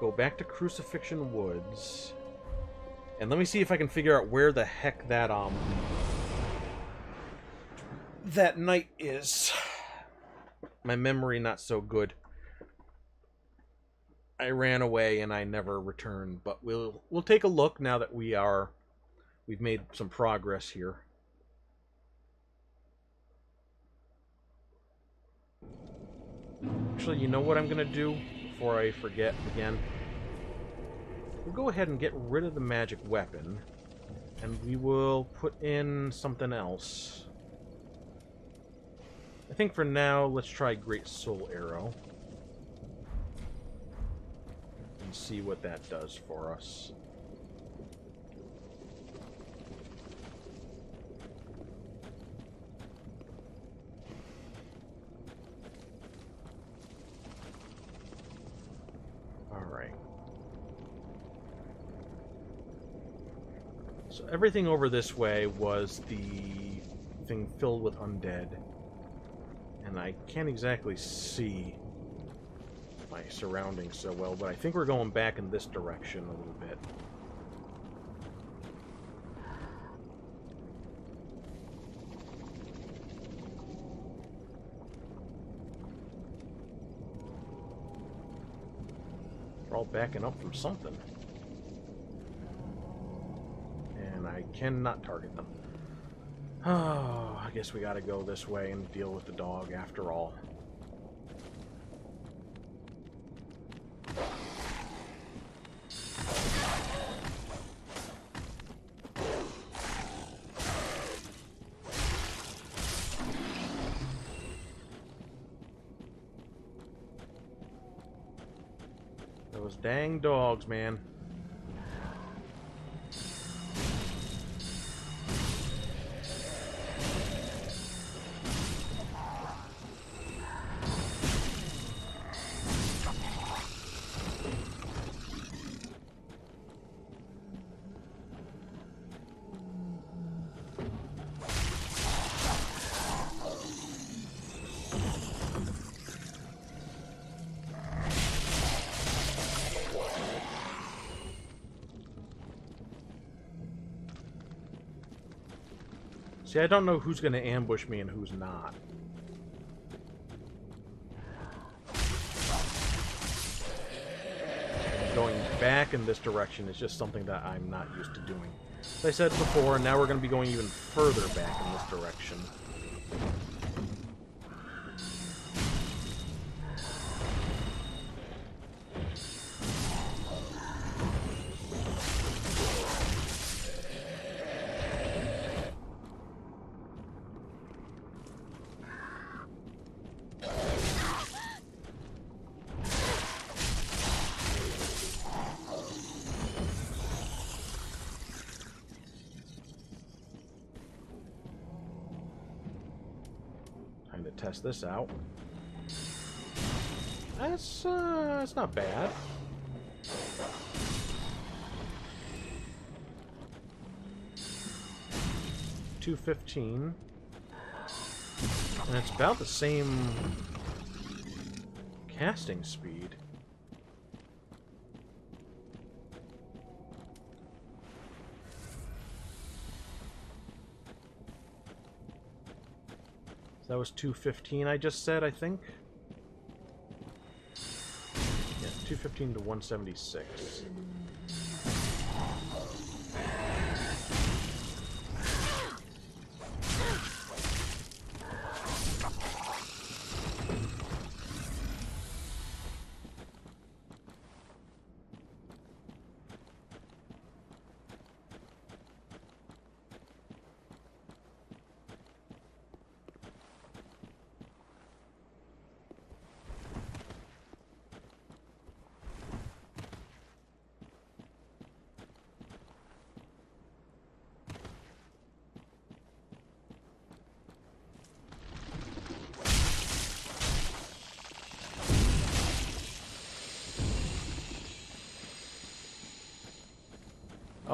Go back to Crucifixion Woods. And let me see if I can figure out where the heck that knight is. My memory not so good. I ran away and I never returned, but we'll take a look now that we've made some progress here. Actually, you know what I'm gonna do before I forget again? We'll go ahead and get rid of the magic weapon, and we will put in something else. I think for now, let's try Great Soul Arrow. And see what that does for us. Alright. So everything over this way was the thing filled with undead. And I can't exactly see my surroundings so well, but I think we're going back in this direction a little bit. We're all backing up from something. And I cannot target them. Oh, I guess we gotta go this way and deal with the dog after all. Those dang dogs, man. See, I don't know who's going to ambush me and who's not. Going back in this direction is just something that I'm not used to doing. As I said before, now we're going to be going even further back in this direction. going to test this out. That's not bad. $215. And it's about the same casting speed. So that was $215 I just said, I think. Yeah, $215 to $176.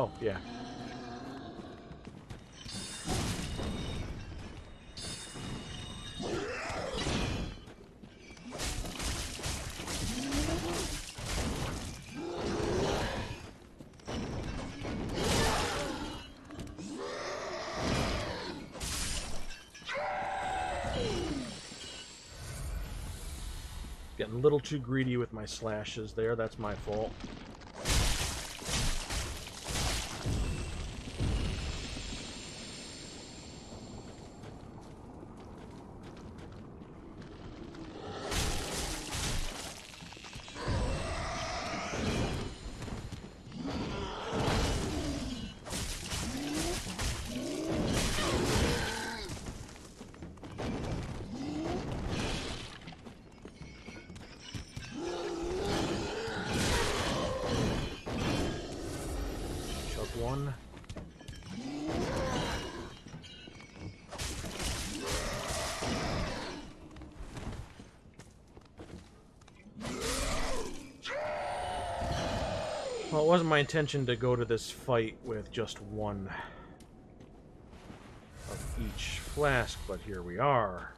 Oh, yeah. Getting a little too greedy with my slashes there. That's my fault. One. Well, it wasn't my intention to go to this fight with just one of each flask, but here we are.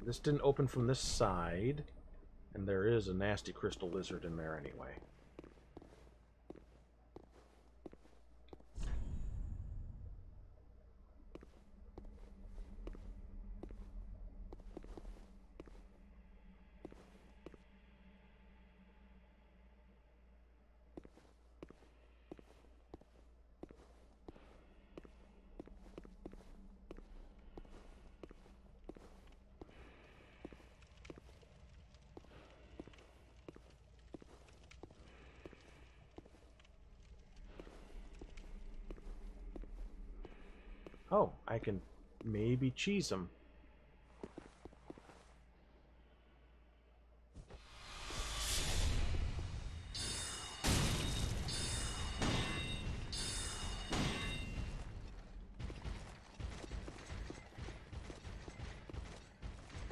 This didn't open from this side. And there is a nasty crystal lizard in there anyway. Oh, I can maybe cheese them.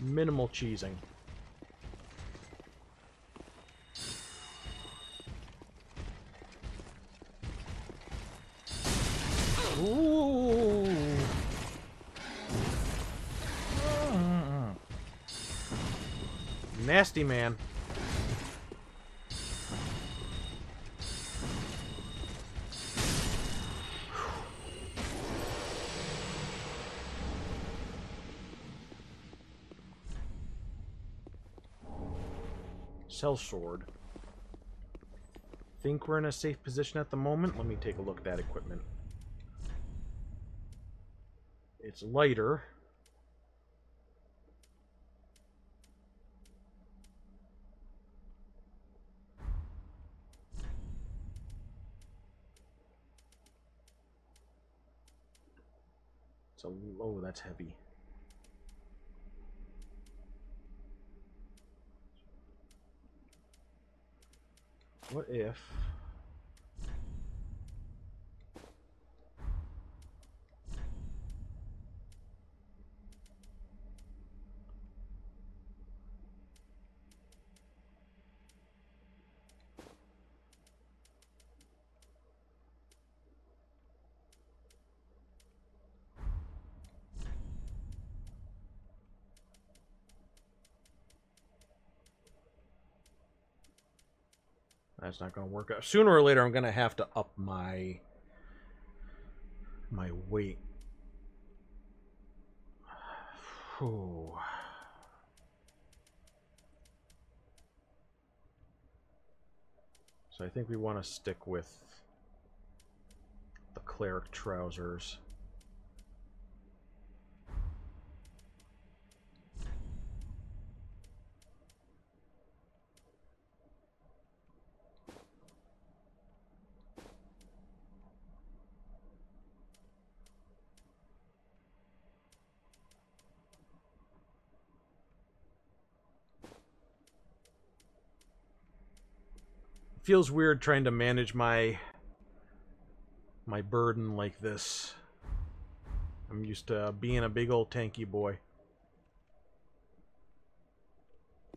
Minimal cheesing. Ooh. Nasty man. Cell sword. Think we're in a safe position at the moment. Let me take a look at that equipment. It's lighter. So, oh, that's heavy. What if... That's not going to work out. Sooner or later, I'm going to have to up my weight. Whew. So I think we want to stick with the cleric trousers. Feels weird trying to manage my burden like this. I'm used to being a big old tanky boy.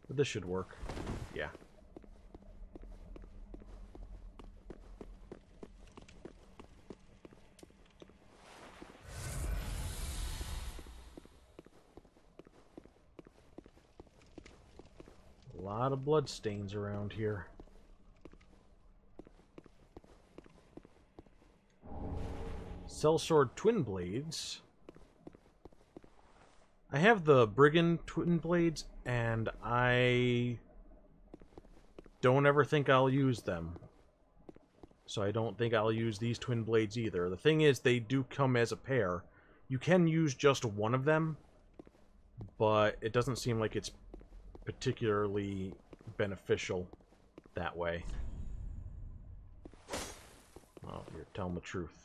But this should work. Yeah. A lot of blood stains around here. Sellsword Twin Blades. I have the Brigand Twin Blades, and I don't ever think I'll use them. So I don't think I'll use these Twin Blades either. The thing is, they do come as a pair. You can use just one of them, but it doesn't seem like it's particularly beneficial that way. Well, you're telling the truth.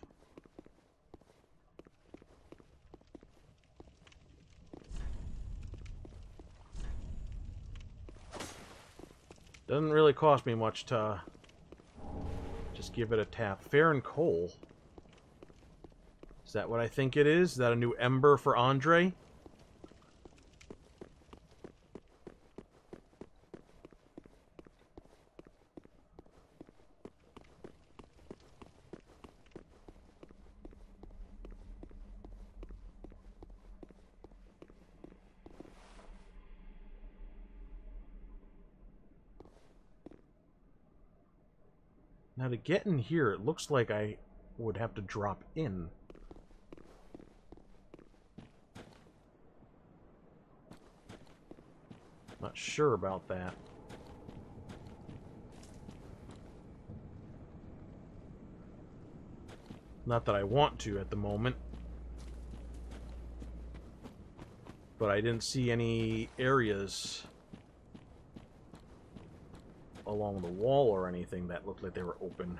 Doesn't really cost me much to just give it a tap. Farron Cole. Is that what I think it is? Is that a new Ember for Andre? Now to get in here, it looks like I would have to drop in. Not sure about that. Not that I want to at the moment. But I didn't see any areas along the wall or anything that looked like they were open.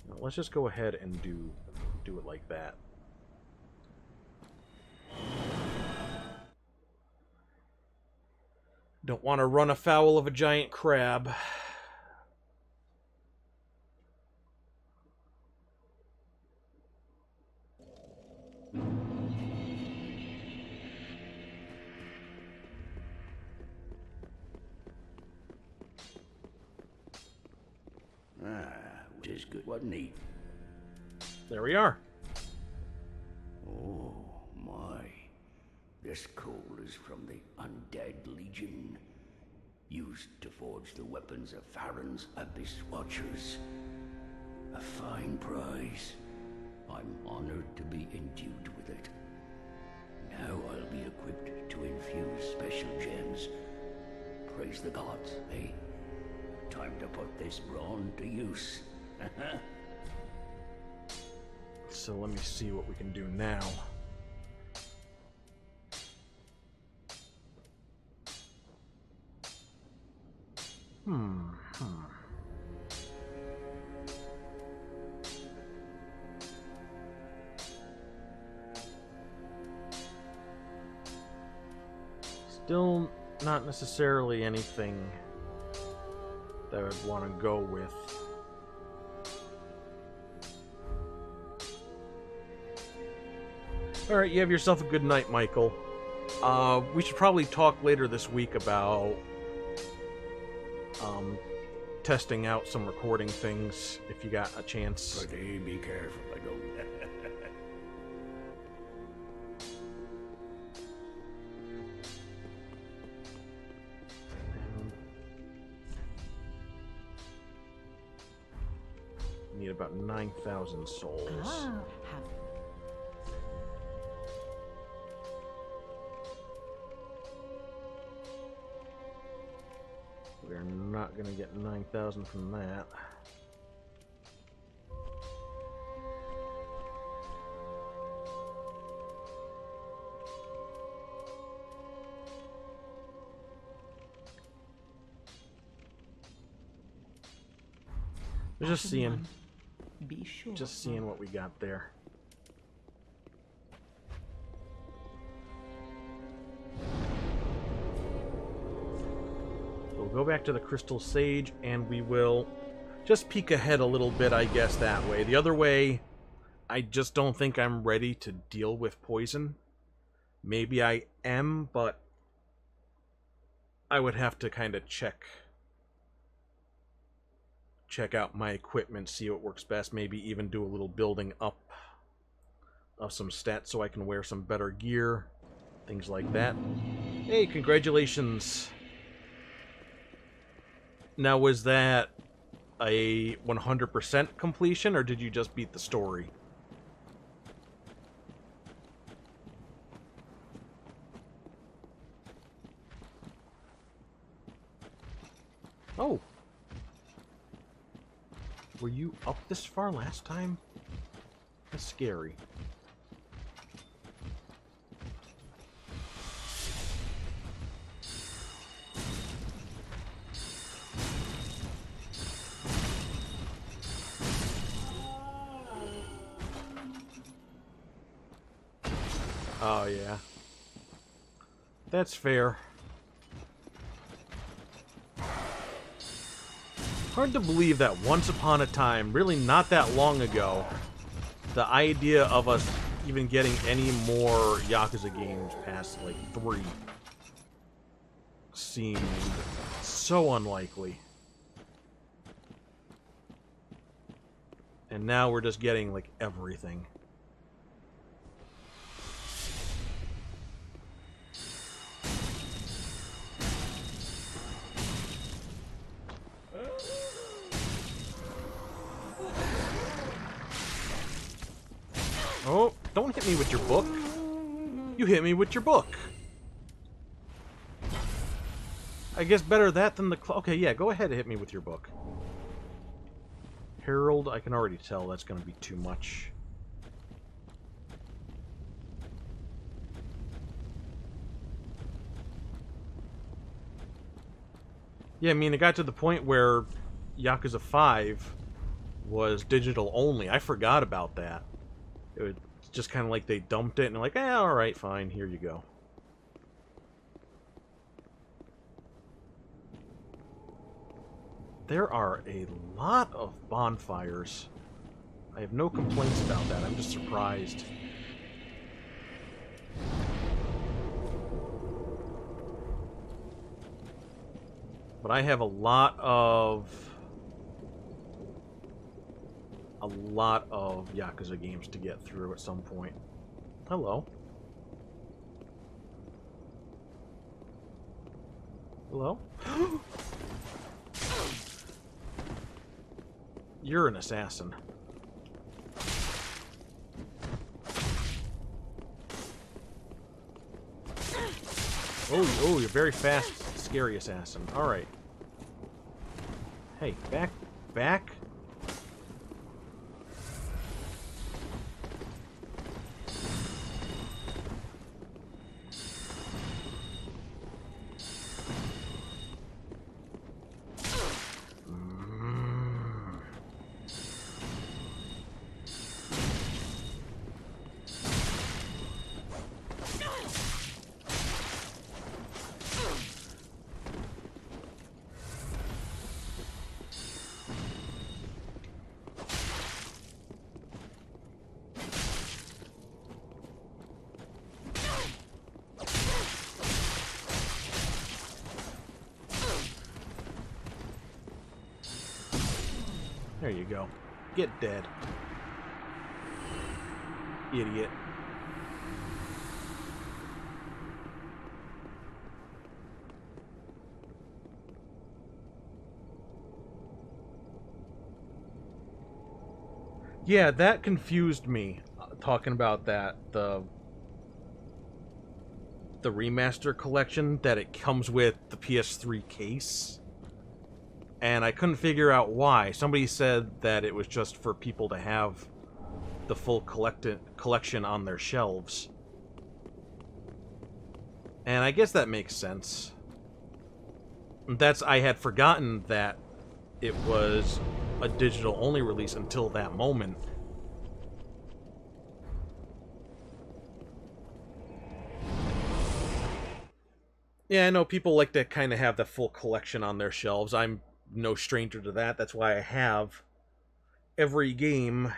Now, let's just go ahead and do it like that. Don't want to run afoul of a giant crab. Which is good, wasn't he? There we are. Oh, my. This coal is from the Undead Legion, used to forge the weapons of Farron's Abyss Watchers. A fine prize. I'm honored to be endued with it. Now I'll be equipped to infuse special gems. Praise the gods, eh? Time to put this brawn to use. So let me see what we can do now. Still not necessarily anything that I would want to go with. Alright, you have yourself a good night, Michael. We should probably talk later this week about testing out some recording things if you got a chance. But be careful, I don't. Need about 9,000 souls. Ah, have We're not going to get 9,000 from that. Just seeing. Be sure. Just seeing what we got there. We'll go back to the Crystal Sage, and we will just peek ahead a little bit, I guess, that way. The other way, I just don't think I'm ready to deal with poison. Maybe I am, but I would have to kind of check out my equipment, see what works best, maybe even do a little building up of some stats so I can wear some better gear, things like that. Hey, congratulations! Now, was that a 100% completion, or did you just beat the story? Oh! Were you up this far last time? That's scary. Oh, yeah. That's fair. Hard to believe that once upon a time, really not that long ago, the idea of us even getting any more Yakuza games past, like, 3 seemed so unlikely. And now we're just getting, like, everything. Oh, don't hit me with your book. You hit me with your book. I guess better that than the... Okay, yeah, go ahead and hit me with your book. Herald, I can already tell that's going to be too much. Yeah, I mean, it got to the point where Yakuza 5 was digital only. I forgot about that. It was just kind of like they dumped it and like, alright, fine, here you go. There are a lot of bonfires. I have no complaints about that. I'm just surprised. But I have a lot of Yakuza games to get through at some point. Hello. Hello? You're an assassin. Oh, you're very fast, scary assassin. Alright. Hey, back. There you go. Get dead. Idiot. Yeah, that confused me, talking about that, the remaster collection, that it comes with the PS3 case. And I couldn't figure out why. Somebody said that it was just for people to have the full collection on their shelves. And I guess that makes sense. I had forgotten that it was a digital-only release until that moment. Yeah, I know people like to kind of have the full collection on their shelves. I'm no stranger to that. That's why I have every game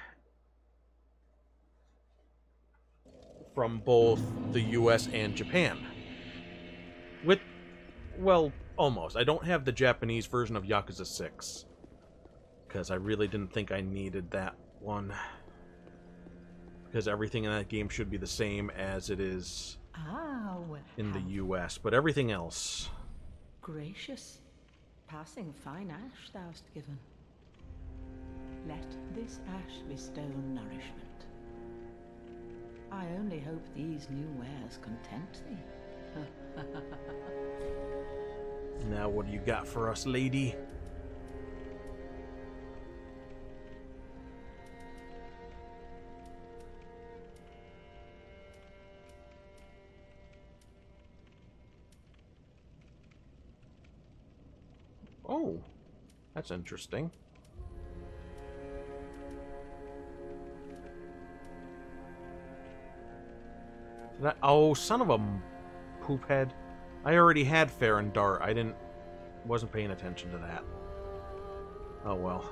from both the US and Japan. Well, almost. I don't have the Japanese version of Yakuza 6. Because I really didn't think I needed that one. Because everything in that game should be the same as it is in the US. But everything else... Gracious, passing fine ash thou'st given. Let this ash bestow nourishment. I only hope these new wares content thee. Now what do you got for us, lady? Oh, that's interesting. Oh, son of a poop head. I already had Farron Dart. Wasn't paying attention to that. Oh well.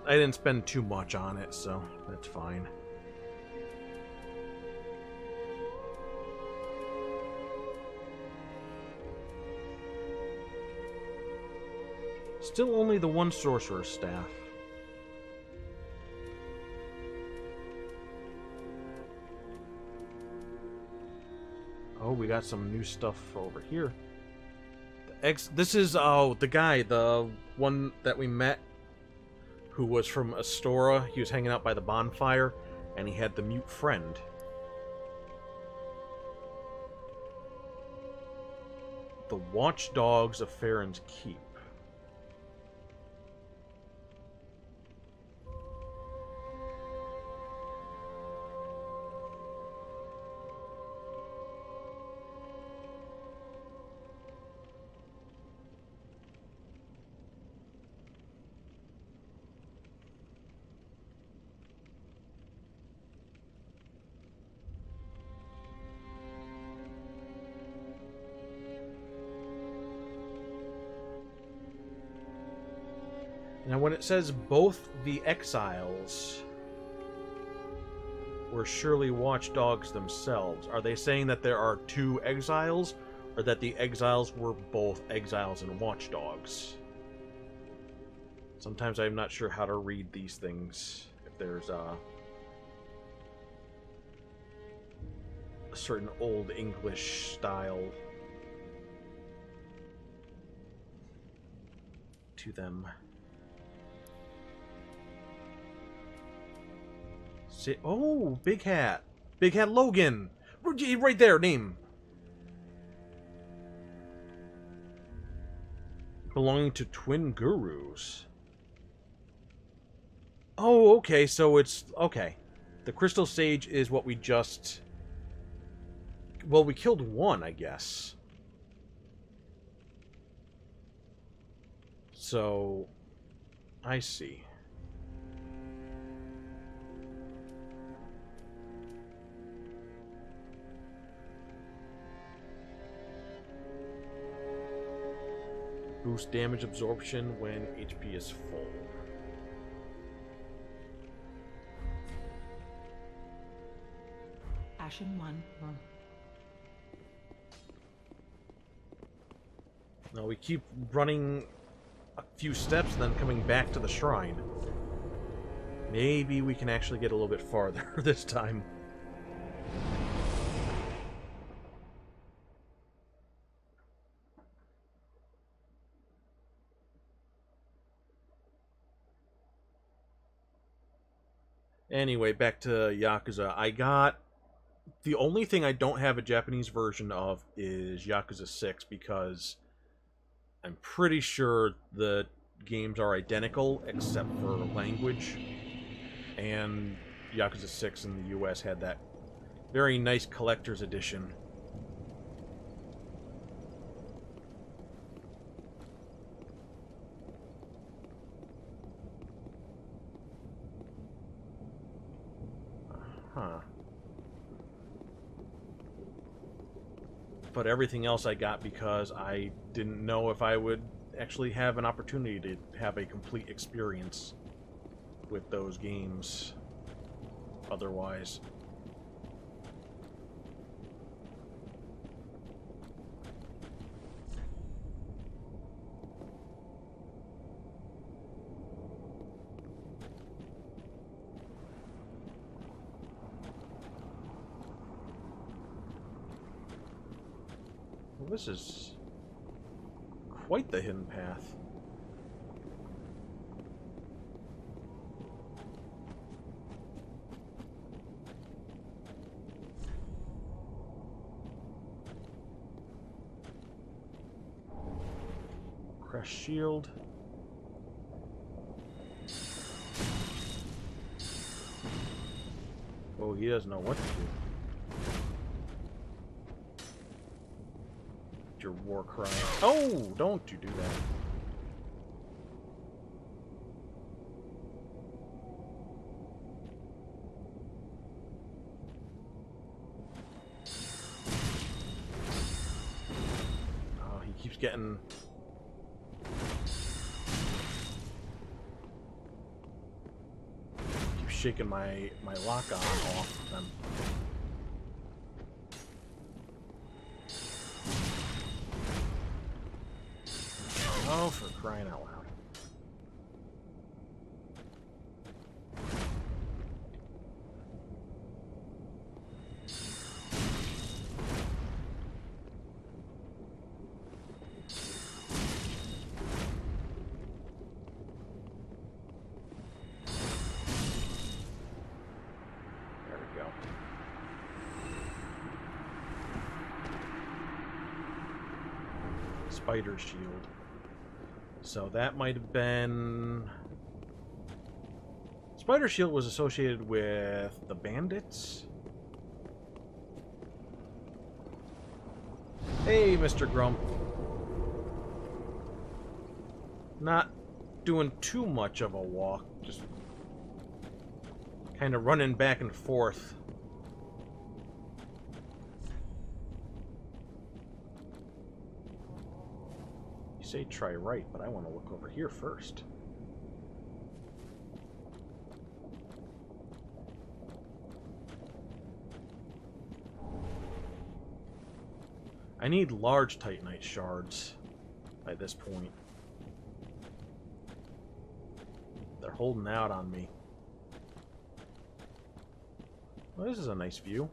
I didn't spend too much on it, so that's fine. Still only the one sorcerer's staff. Oh, we got some new stuff over here. This is, the guy, the one that we met, who was from Astora. He was hanging out by the bonfire, and he had the mute friend. The Watchdogs of Farron's Keep. Now, when it says both the exiles were surely watchdogs themselves, are they saying that there are two exiles, or that the exiles were both exiles and watchdogs? Sometimes I'm not sure how to read these things. If there's a certain old English style to them. Oh, Big Hat. Big Hat Logan. Right there, name. Belonging to Twin Gurus. Oh, okay, so it's... Okay. The Crystal Sage is what we just... Well, we killed one, I guess. So... I see. Boost damage absorption when HP is full. Ashen one. Now we keep running a few steps and then coming back to the shrine. Maybe we can actually get a little bit farther this time. Anyway, back to Yakuza. I got... The only thing I don't have a Japanese version of is Yakuza 6, because I'm pretty sure the games are identical except for language. And Yakuza 6 in the US had that very nice collector's edition. Huh. But everything else I got because I didn't know if I would actually have an opportunity to have a complete experience with those games otherwise. Well, this is quite the hidden path. Crush shield. Oh, he doesn't know what to do. Your war cry. Oh, don't you do that. Oh, he keeps getting... Keeps shaking my lock-on off them. Oh, for crying out loud. There we go. Spider shield. So that might have been... Spider Shield was associated with the bandits? Hey, Mr. Grump. Not doing too much of a walk, just kind of running back and forth. Say try right, but I want to look over here first. I need large Titanite shards by this point. They're holding out on me. Well, this is a nice view.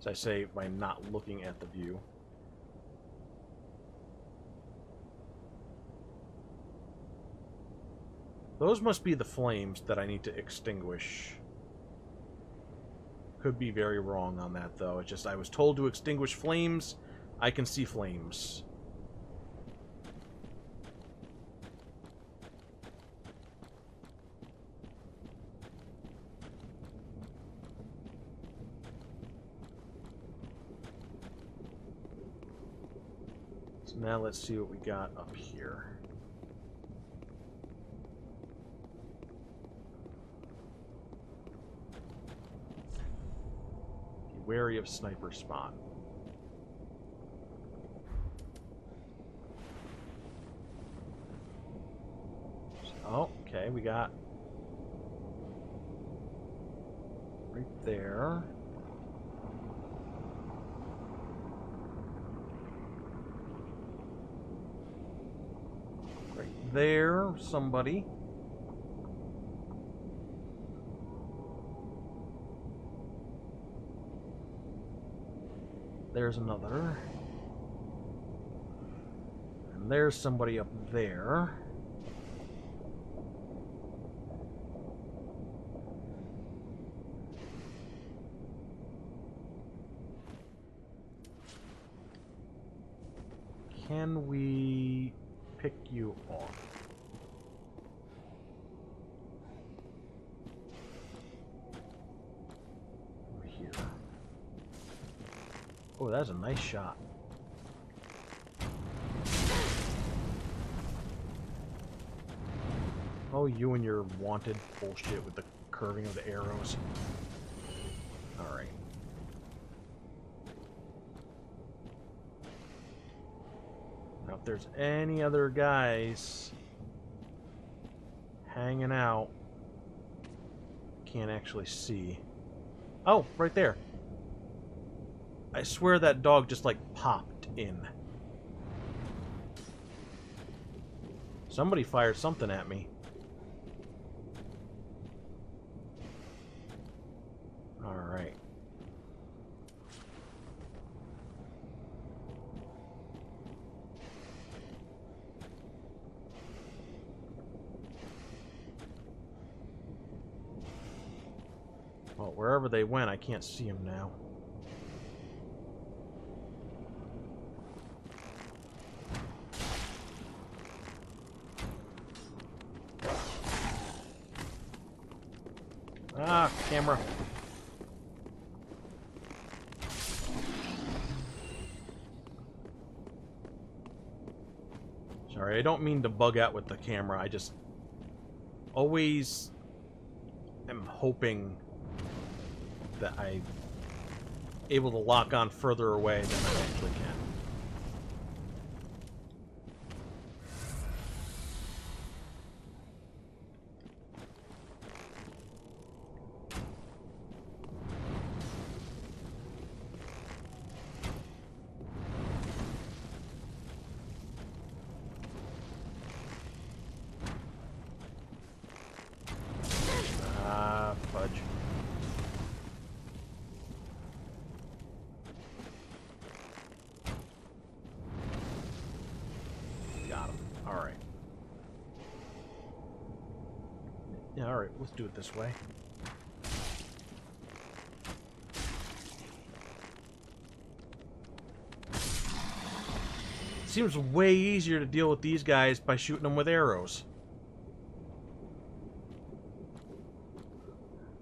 I say by not looking at the view. Those must be the flames that I need to extinguish. Could be very wrong on that, though. It's just I was told to extinguish flames. I can see flames. Now let's see what we got up here. Be wary of sniper spot. Oh, okay, we got right there. There, somebody. There's another. And And there's somebody up there. Can we pick you off? Over here. Oh, that's a nice shot. Oh, you and your wanted bullshit with the curving of the arrows. Alright. Now, if there's any other guys hanging out, can't actually see. Oh, right there. I swear that dog just, like, popped in. Somebody fired something at me. Alright. Well, wherever they went, I can't see them now. Ah, camera. Sorry, I don't mean to bug out with the camera. I just always am hoping that I'm able to lock on further away than I actually can. Fudge. Got him. Alright. Yeah, alright, let's do it this way. Seems way easier to deal with these guys by shooting them with arrows.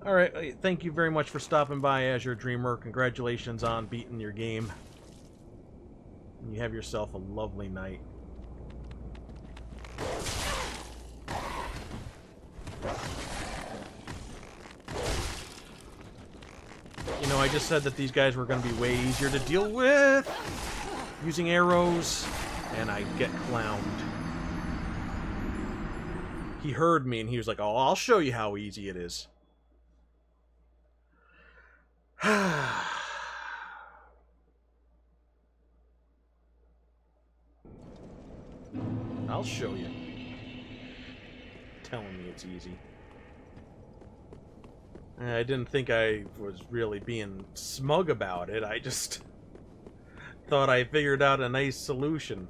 Alright, thank you very much for stopping by, Azure Dreamer. Congratulations on beating your game. You have yourself a lovely night. You know, I just said that these guys were going to be way easier to deal with using arrows, and I get clowned. He heard me, and he was like, oh, I'll show you how easy it is. I'll show you. Telling me it's easy. I didn't think I was really being smug about it. I just thought I figured out a nice solution.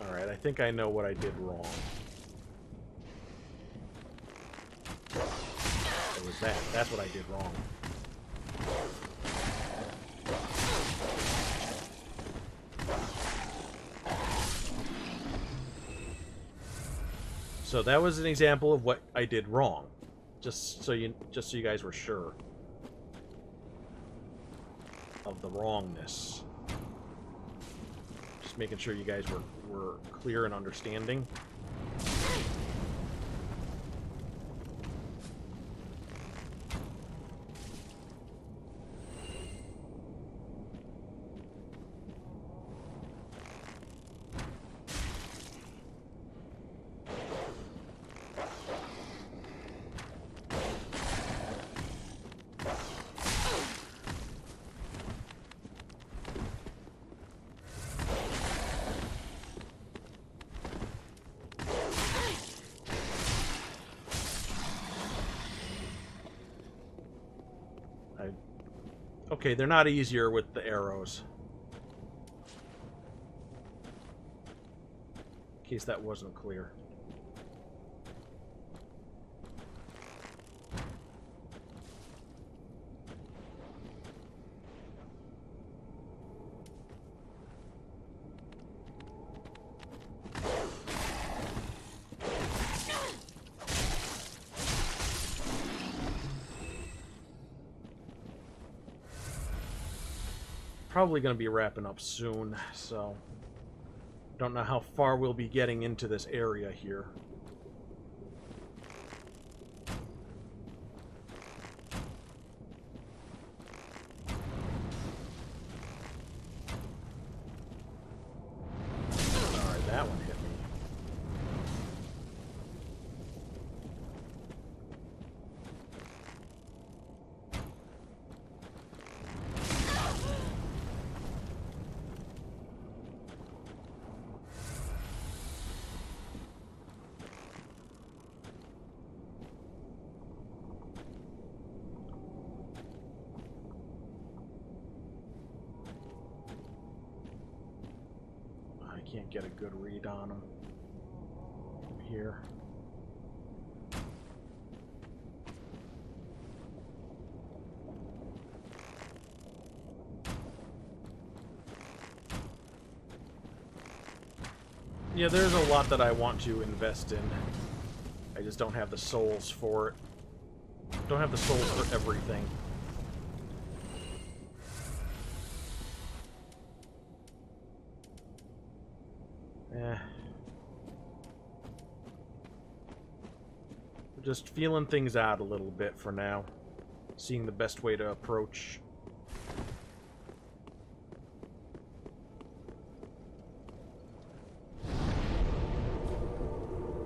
Alright, I think I know what I did wrong. It was that. That's what I did wrong. So that was an example of what I did wrong. Just so you guys were sure of the wrongness. Just making sure you guys were clear and understanding. Okay, they're not easier with the arrows. In case that wasn't clear. Probably going to be wrapping up soon, so don't know how far we'll be getting into this area here. Alright, that one hit me. Can't get a good read on them from here. Yeah, there's a lot that I want to invest in. I just don't have the souls for it. Don't have the souls for everything. Just feeling things out a little bit for now. Seeing the best way to approach.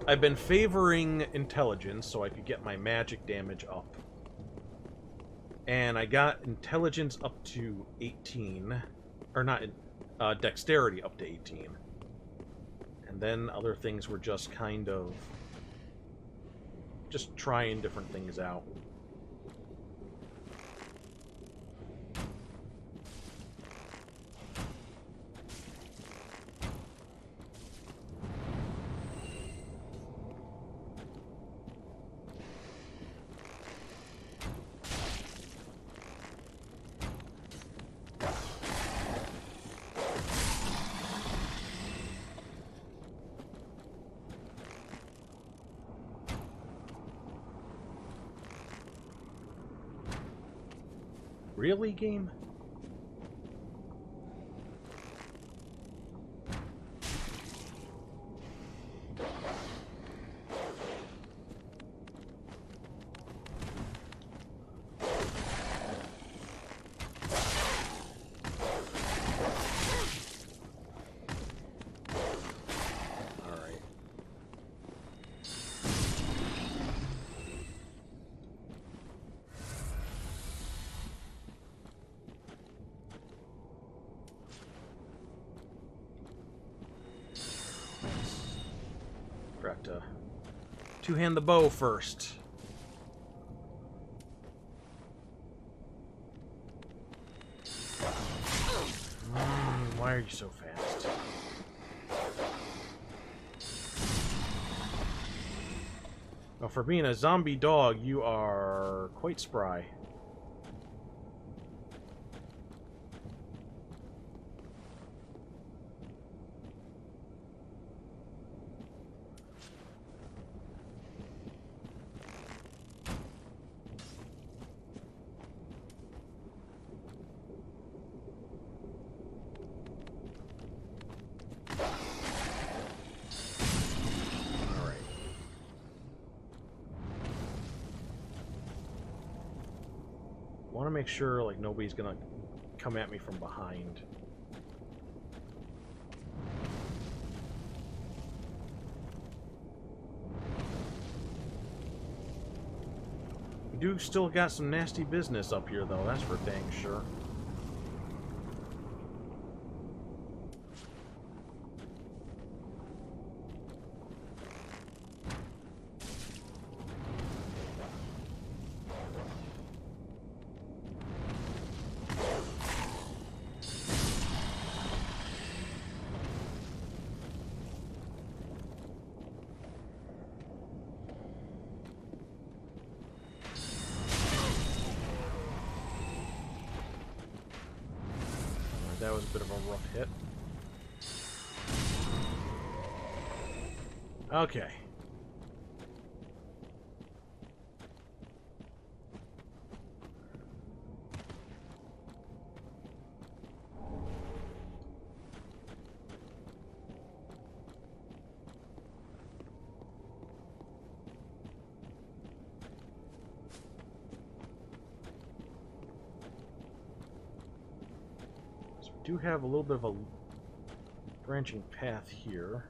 I've been favoring intelligence so I could get my magic damage up. And I got intelligence up to 18. Or not, dexterity up to 18. And then other things were just kind of just trying different things out. Really, game? Forgot to two-hand the bow first. Why are you so fast? Well, for being a zombie dog, you are quite spry. I want to make sure like nobody's gonna come at me from behind. We do still got some nasty business up here though, that's for dang sure. was a bit of a rough hit. Okay. Do have a little bit of a branching path here.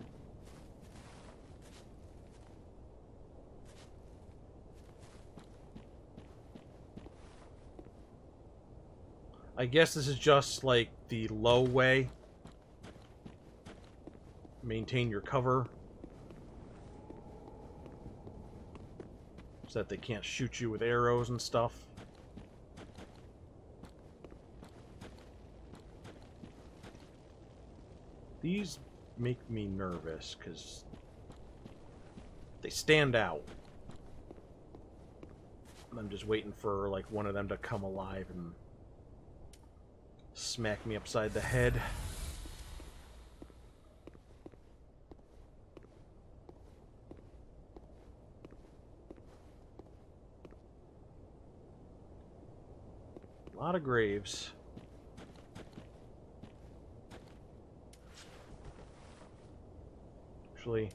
I guess this is just like the low way. Maintain your cover so that they can't shoot you with arrows and stuff. These make me nervous because they stand out. I'm just waiting for like one of them to come alive and smack me upside the head. A lot of graves. Actually,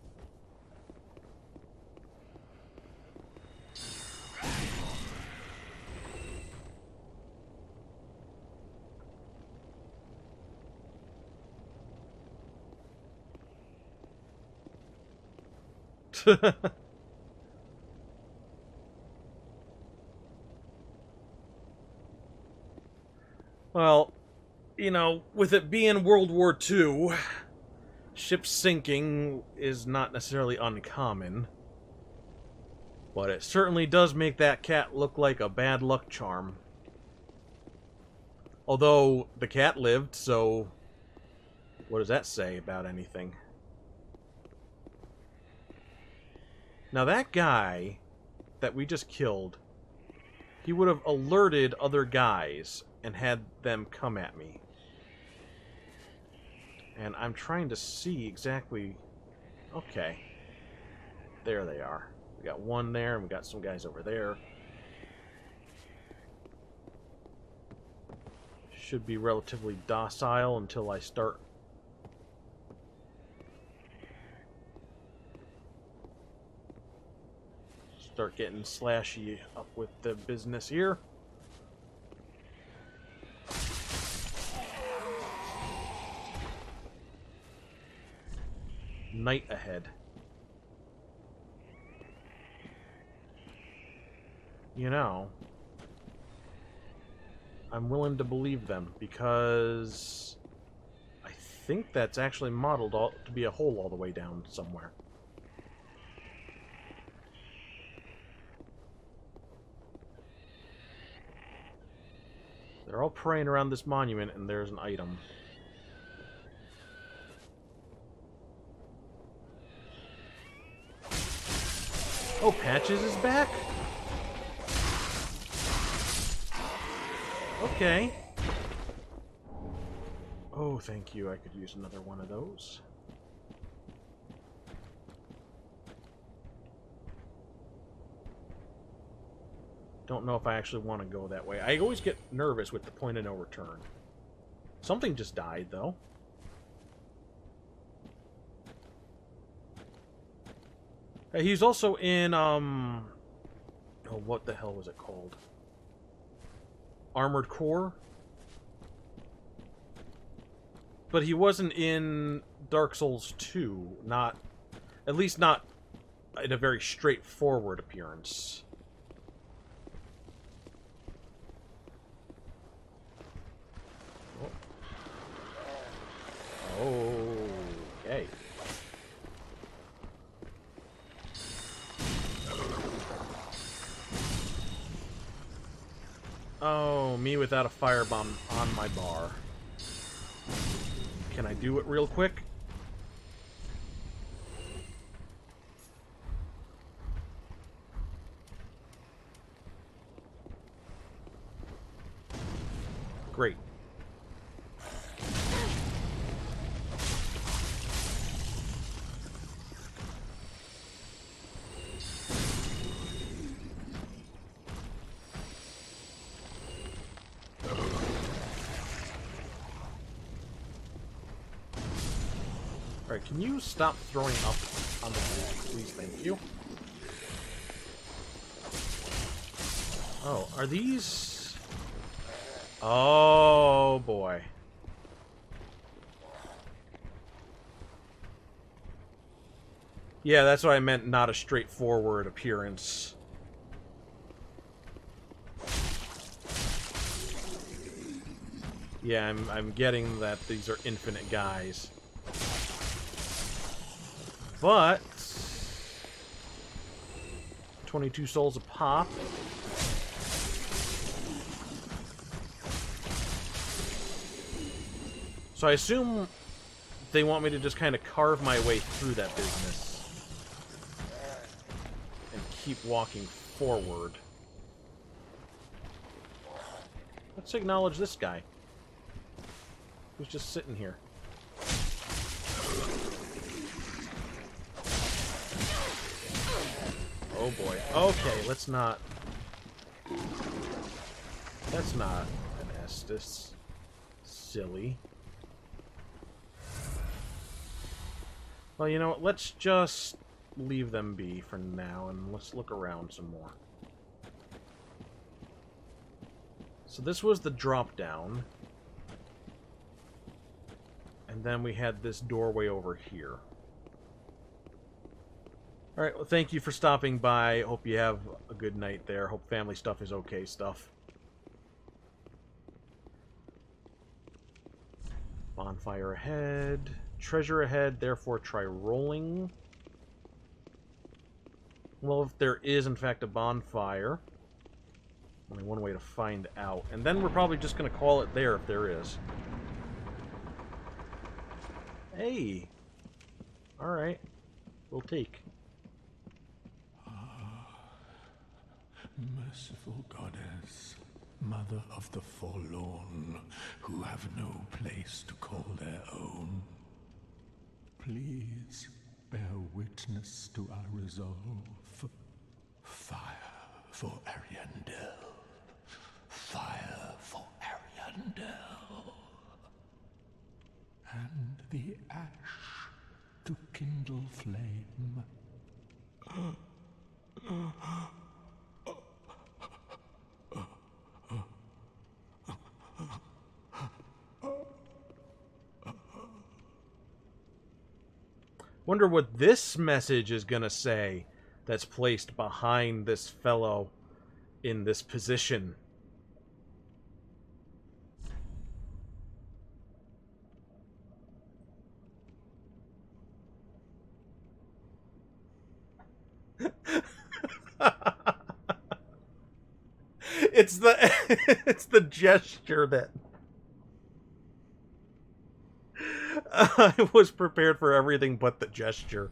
well, you know, with it being World War II, ships sinking is not necessarily uncommon, but it certainly does make that cat look like a bad luck charm. Although the cat lived, so what does that say about anything? Now that guy that we just killed, he would have alerted other guys and had them come at me. And I'm trying to see exactly... Okay. There they are. We got one there, and we got some guys over there. Should be relatively docile until I start... getting slashy up with the business here. Night ahead. You know, I'm willing to believe them because I think that's actually modeled to be a hole all the way down somewhere. They're all praying around this monument, and there's an item. Oh, Patches is back? Okay. Oh, thank you. I could use another one of those. Don't know if I actually want to go that way. I always get nervous with the point of no return. Something just died, though. He's also in, oh, what the hell was it called? Armored Core? But he wasn't in Dark Souls 2, not... At least not in a very straightforward appearance. Okay. Oh, me without a firebomb on my bar. Can I do it real quick? Great. Alright, can you stop throwing up on the wall, please? Thank you. Oh, are these... Oh, boy. Yeah, that's what I meant, not a straightforward appearance. Yeah, I'm getting that these are infinite guys. But 22 souls a pop. So I assume they want me to just kind of carve my way through that business and keep walking forward. Let's acknowledge this guy who's just sitting here. Oh boy. Okay, let's not... That's not an Estus. Silly. Well, you know what? Let's just leave them be for now, and let's look around some more. So this was the drop-down. And then we had this doorway over here. Alright, well, thank you for stopping by. Hope you have a good night there. Hope family stuff is okay stuff. Bonfire ahead. Treasure ahead, therefore try rolling. Well, if there is, in fact, a bonfire. Only one way to find out. And then we're probably just going to call it there if there is. Hey! Alright. We'll take. Merciful goddess, mother of the forlorn, who have no place to call their own, please bear witness to our resolve. Fire for Ariandel. Fire for Ariandel. And the ash to kindle flame. Wonder what this message is gonna say that's placed behind this fellow in this position. It's the it's the gesture that I was prepared for everything but the gesture.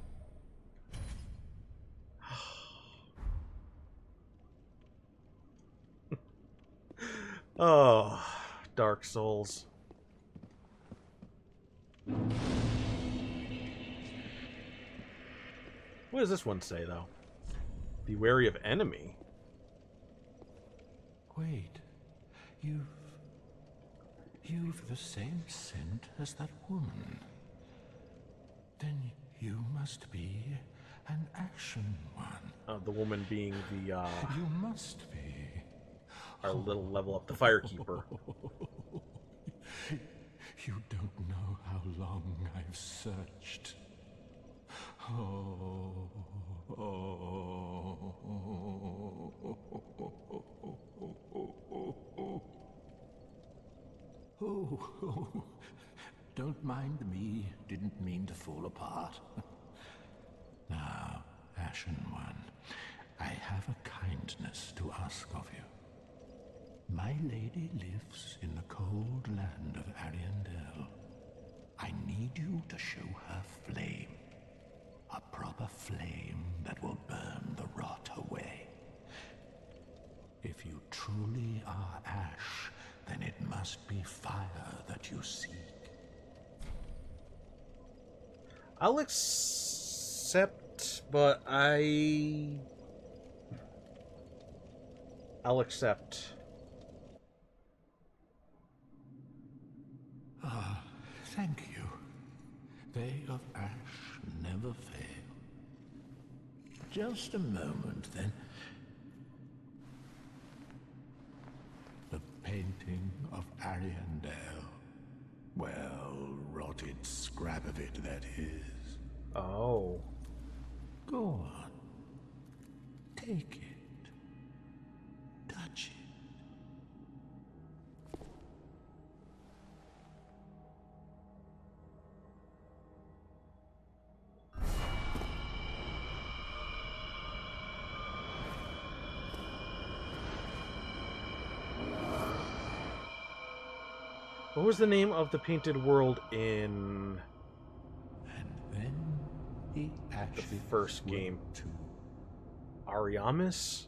Oh, Dark Souls. What does this one say, though? Be wary of enemy. Wait, you've the same scent as that woman. Then you must be an Ashen One. The woman being the, You must be. our little level up, the Firekeeper. You don't know how long I've searched. Oh, don't mind me. Didn't mean to fall apart. Now, Ashen One, I have a kindness to ask of you. My lady lives in the cold land of Ariandel. I need you to show her flame. A proper flame that will burn the rot away. If you truly are ash, then it must be fire that you seek. I'll accept, but I'll accept. Thank you. They of Ash never fail. Just a moment, then. The painting of Ariandel. Well, rotted scrap of it, that is. Oh. Go on. Take it. Touch it. What was the name of the painted world in And then the the ashes first were game? too. Ariamis?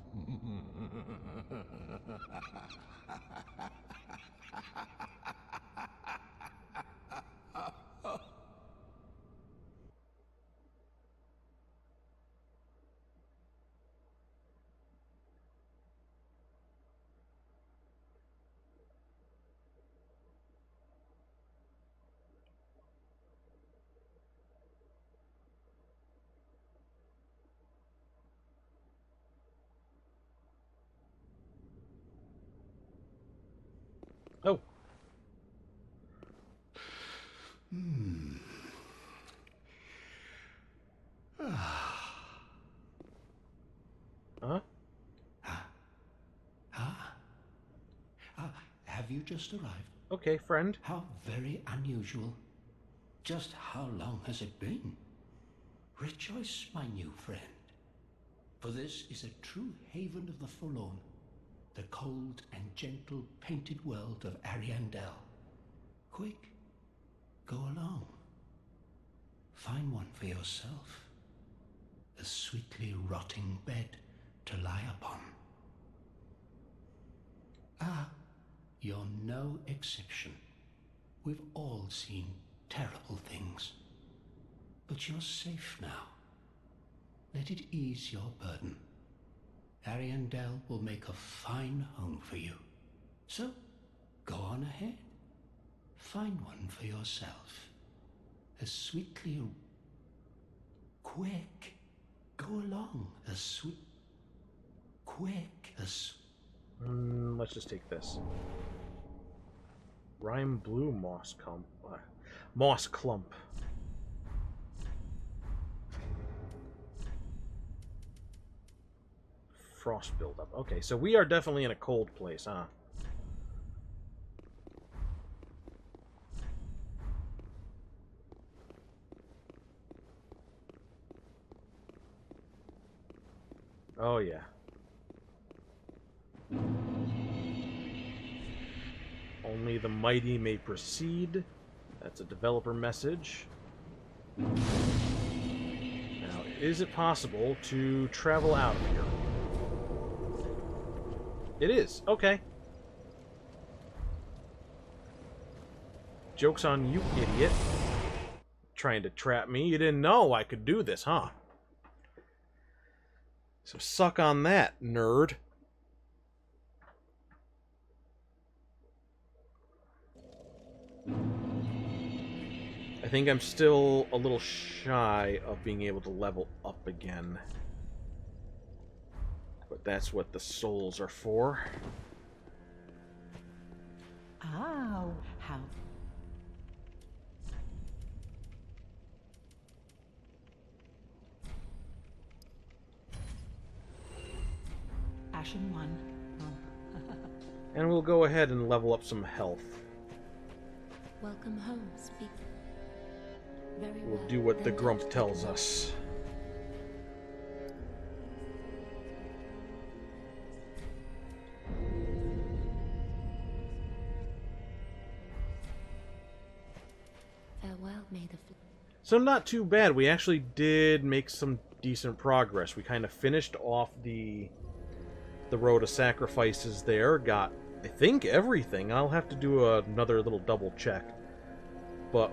Oh. Huh? Have you just arrived? Okay, friend. How very unusual. Just how long has it been? Rejoice, my new friend. For this is a true haven of the forlorn, the cold and gentle painted world of Ariandel. Quick, go along. Find one for yourself. A sweetly rotting bed to lie upon. Ah, you're no exception. We've all seen terrible things. But you're safe now. Let it ease your burden. Ariandel will make a fine home for you. So, go on ahead. Find one for yourself. As sweetly... Quick. Go along. As sweet... Quick. As... Let's just take this. Rime blue moss clump. Moss clump. Frost buildup. Okay, so we are definitely in a cold place, huh? Oh, yeah. Only the mighty may proceed. That's a developer message. Now, is it possible to travel out of here? It is. Okay. Joke's on you, idiot. Trying to trap me. You didn't know I could do this, huh? So suck on that, nerd. I think I'm still a little shy of being able to level up again. But that's what the souls are for. Ow, how... Ashen one. And we'll go ahead and level up some health. Welcome home, speak. Very We'll well. do what the Then Grump don't tells take us. Farewell, may the... So not too bad. We actually did make some decent progress. We kind of finished off the road of sacrifices there. Got, I think, everything. I'll have to do another little double check. But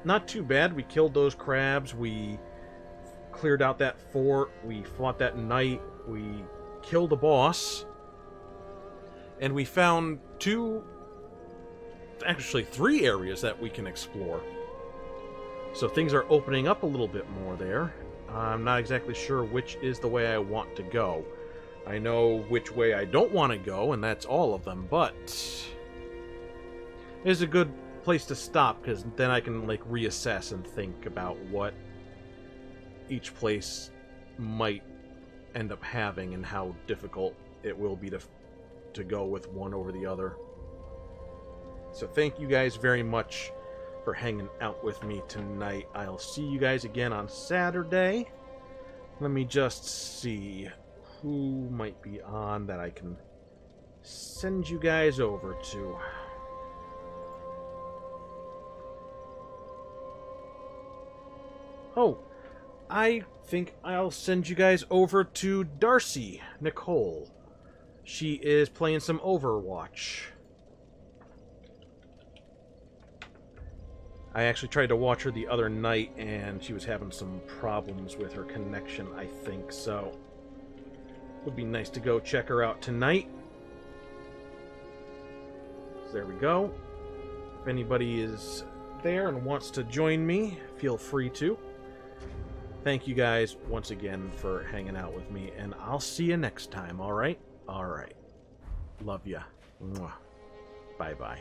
not too bad. We killed those crabs. We cleared out that fort. We fought that knight. We killed a boss. And we found actually three areas that we can explore. So things are opening up a little bit more there. I'm not exactly sure which is the way I want to go. I know which way I don't want to go, and that's all of them, but it's a good place to stop, because then I can like reassess and think about what each place might end up having and how difficult it will be to go with one over the other. So thank you guys very much for hanging out with me tonight. I'll see you guys again on Saturday. Let me just see who might be on that I can send you guys over to. Oh, I think I'll send you guys over to Darcy Nicole. She is playing some Overwatch. I actually tried to watch her the other night, and she was having some problems with her connection, I think, so it would be nice to go check her out tonight. So there we go. If anybody is there and wants to join me, feel free to. Thank you guys once again for hanging out with me, and I'll see you next time, alright? Alright. Love ya. Mwah. Bye-bye.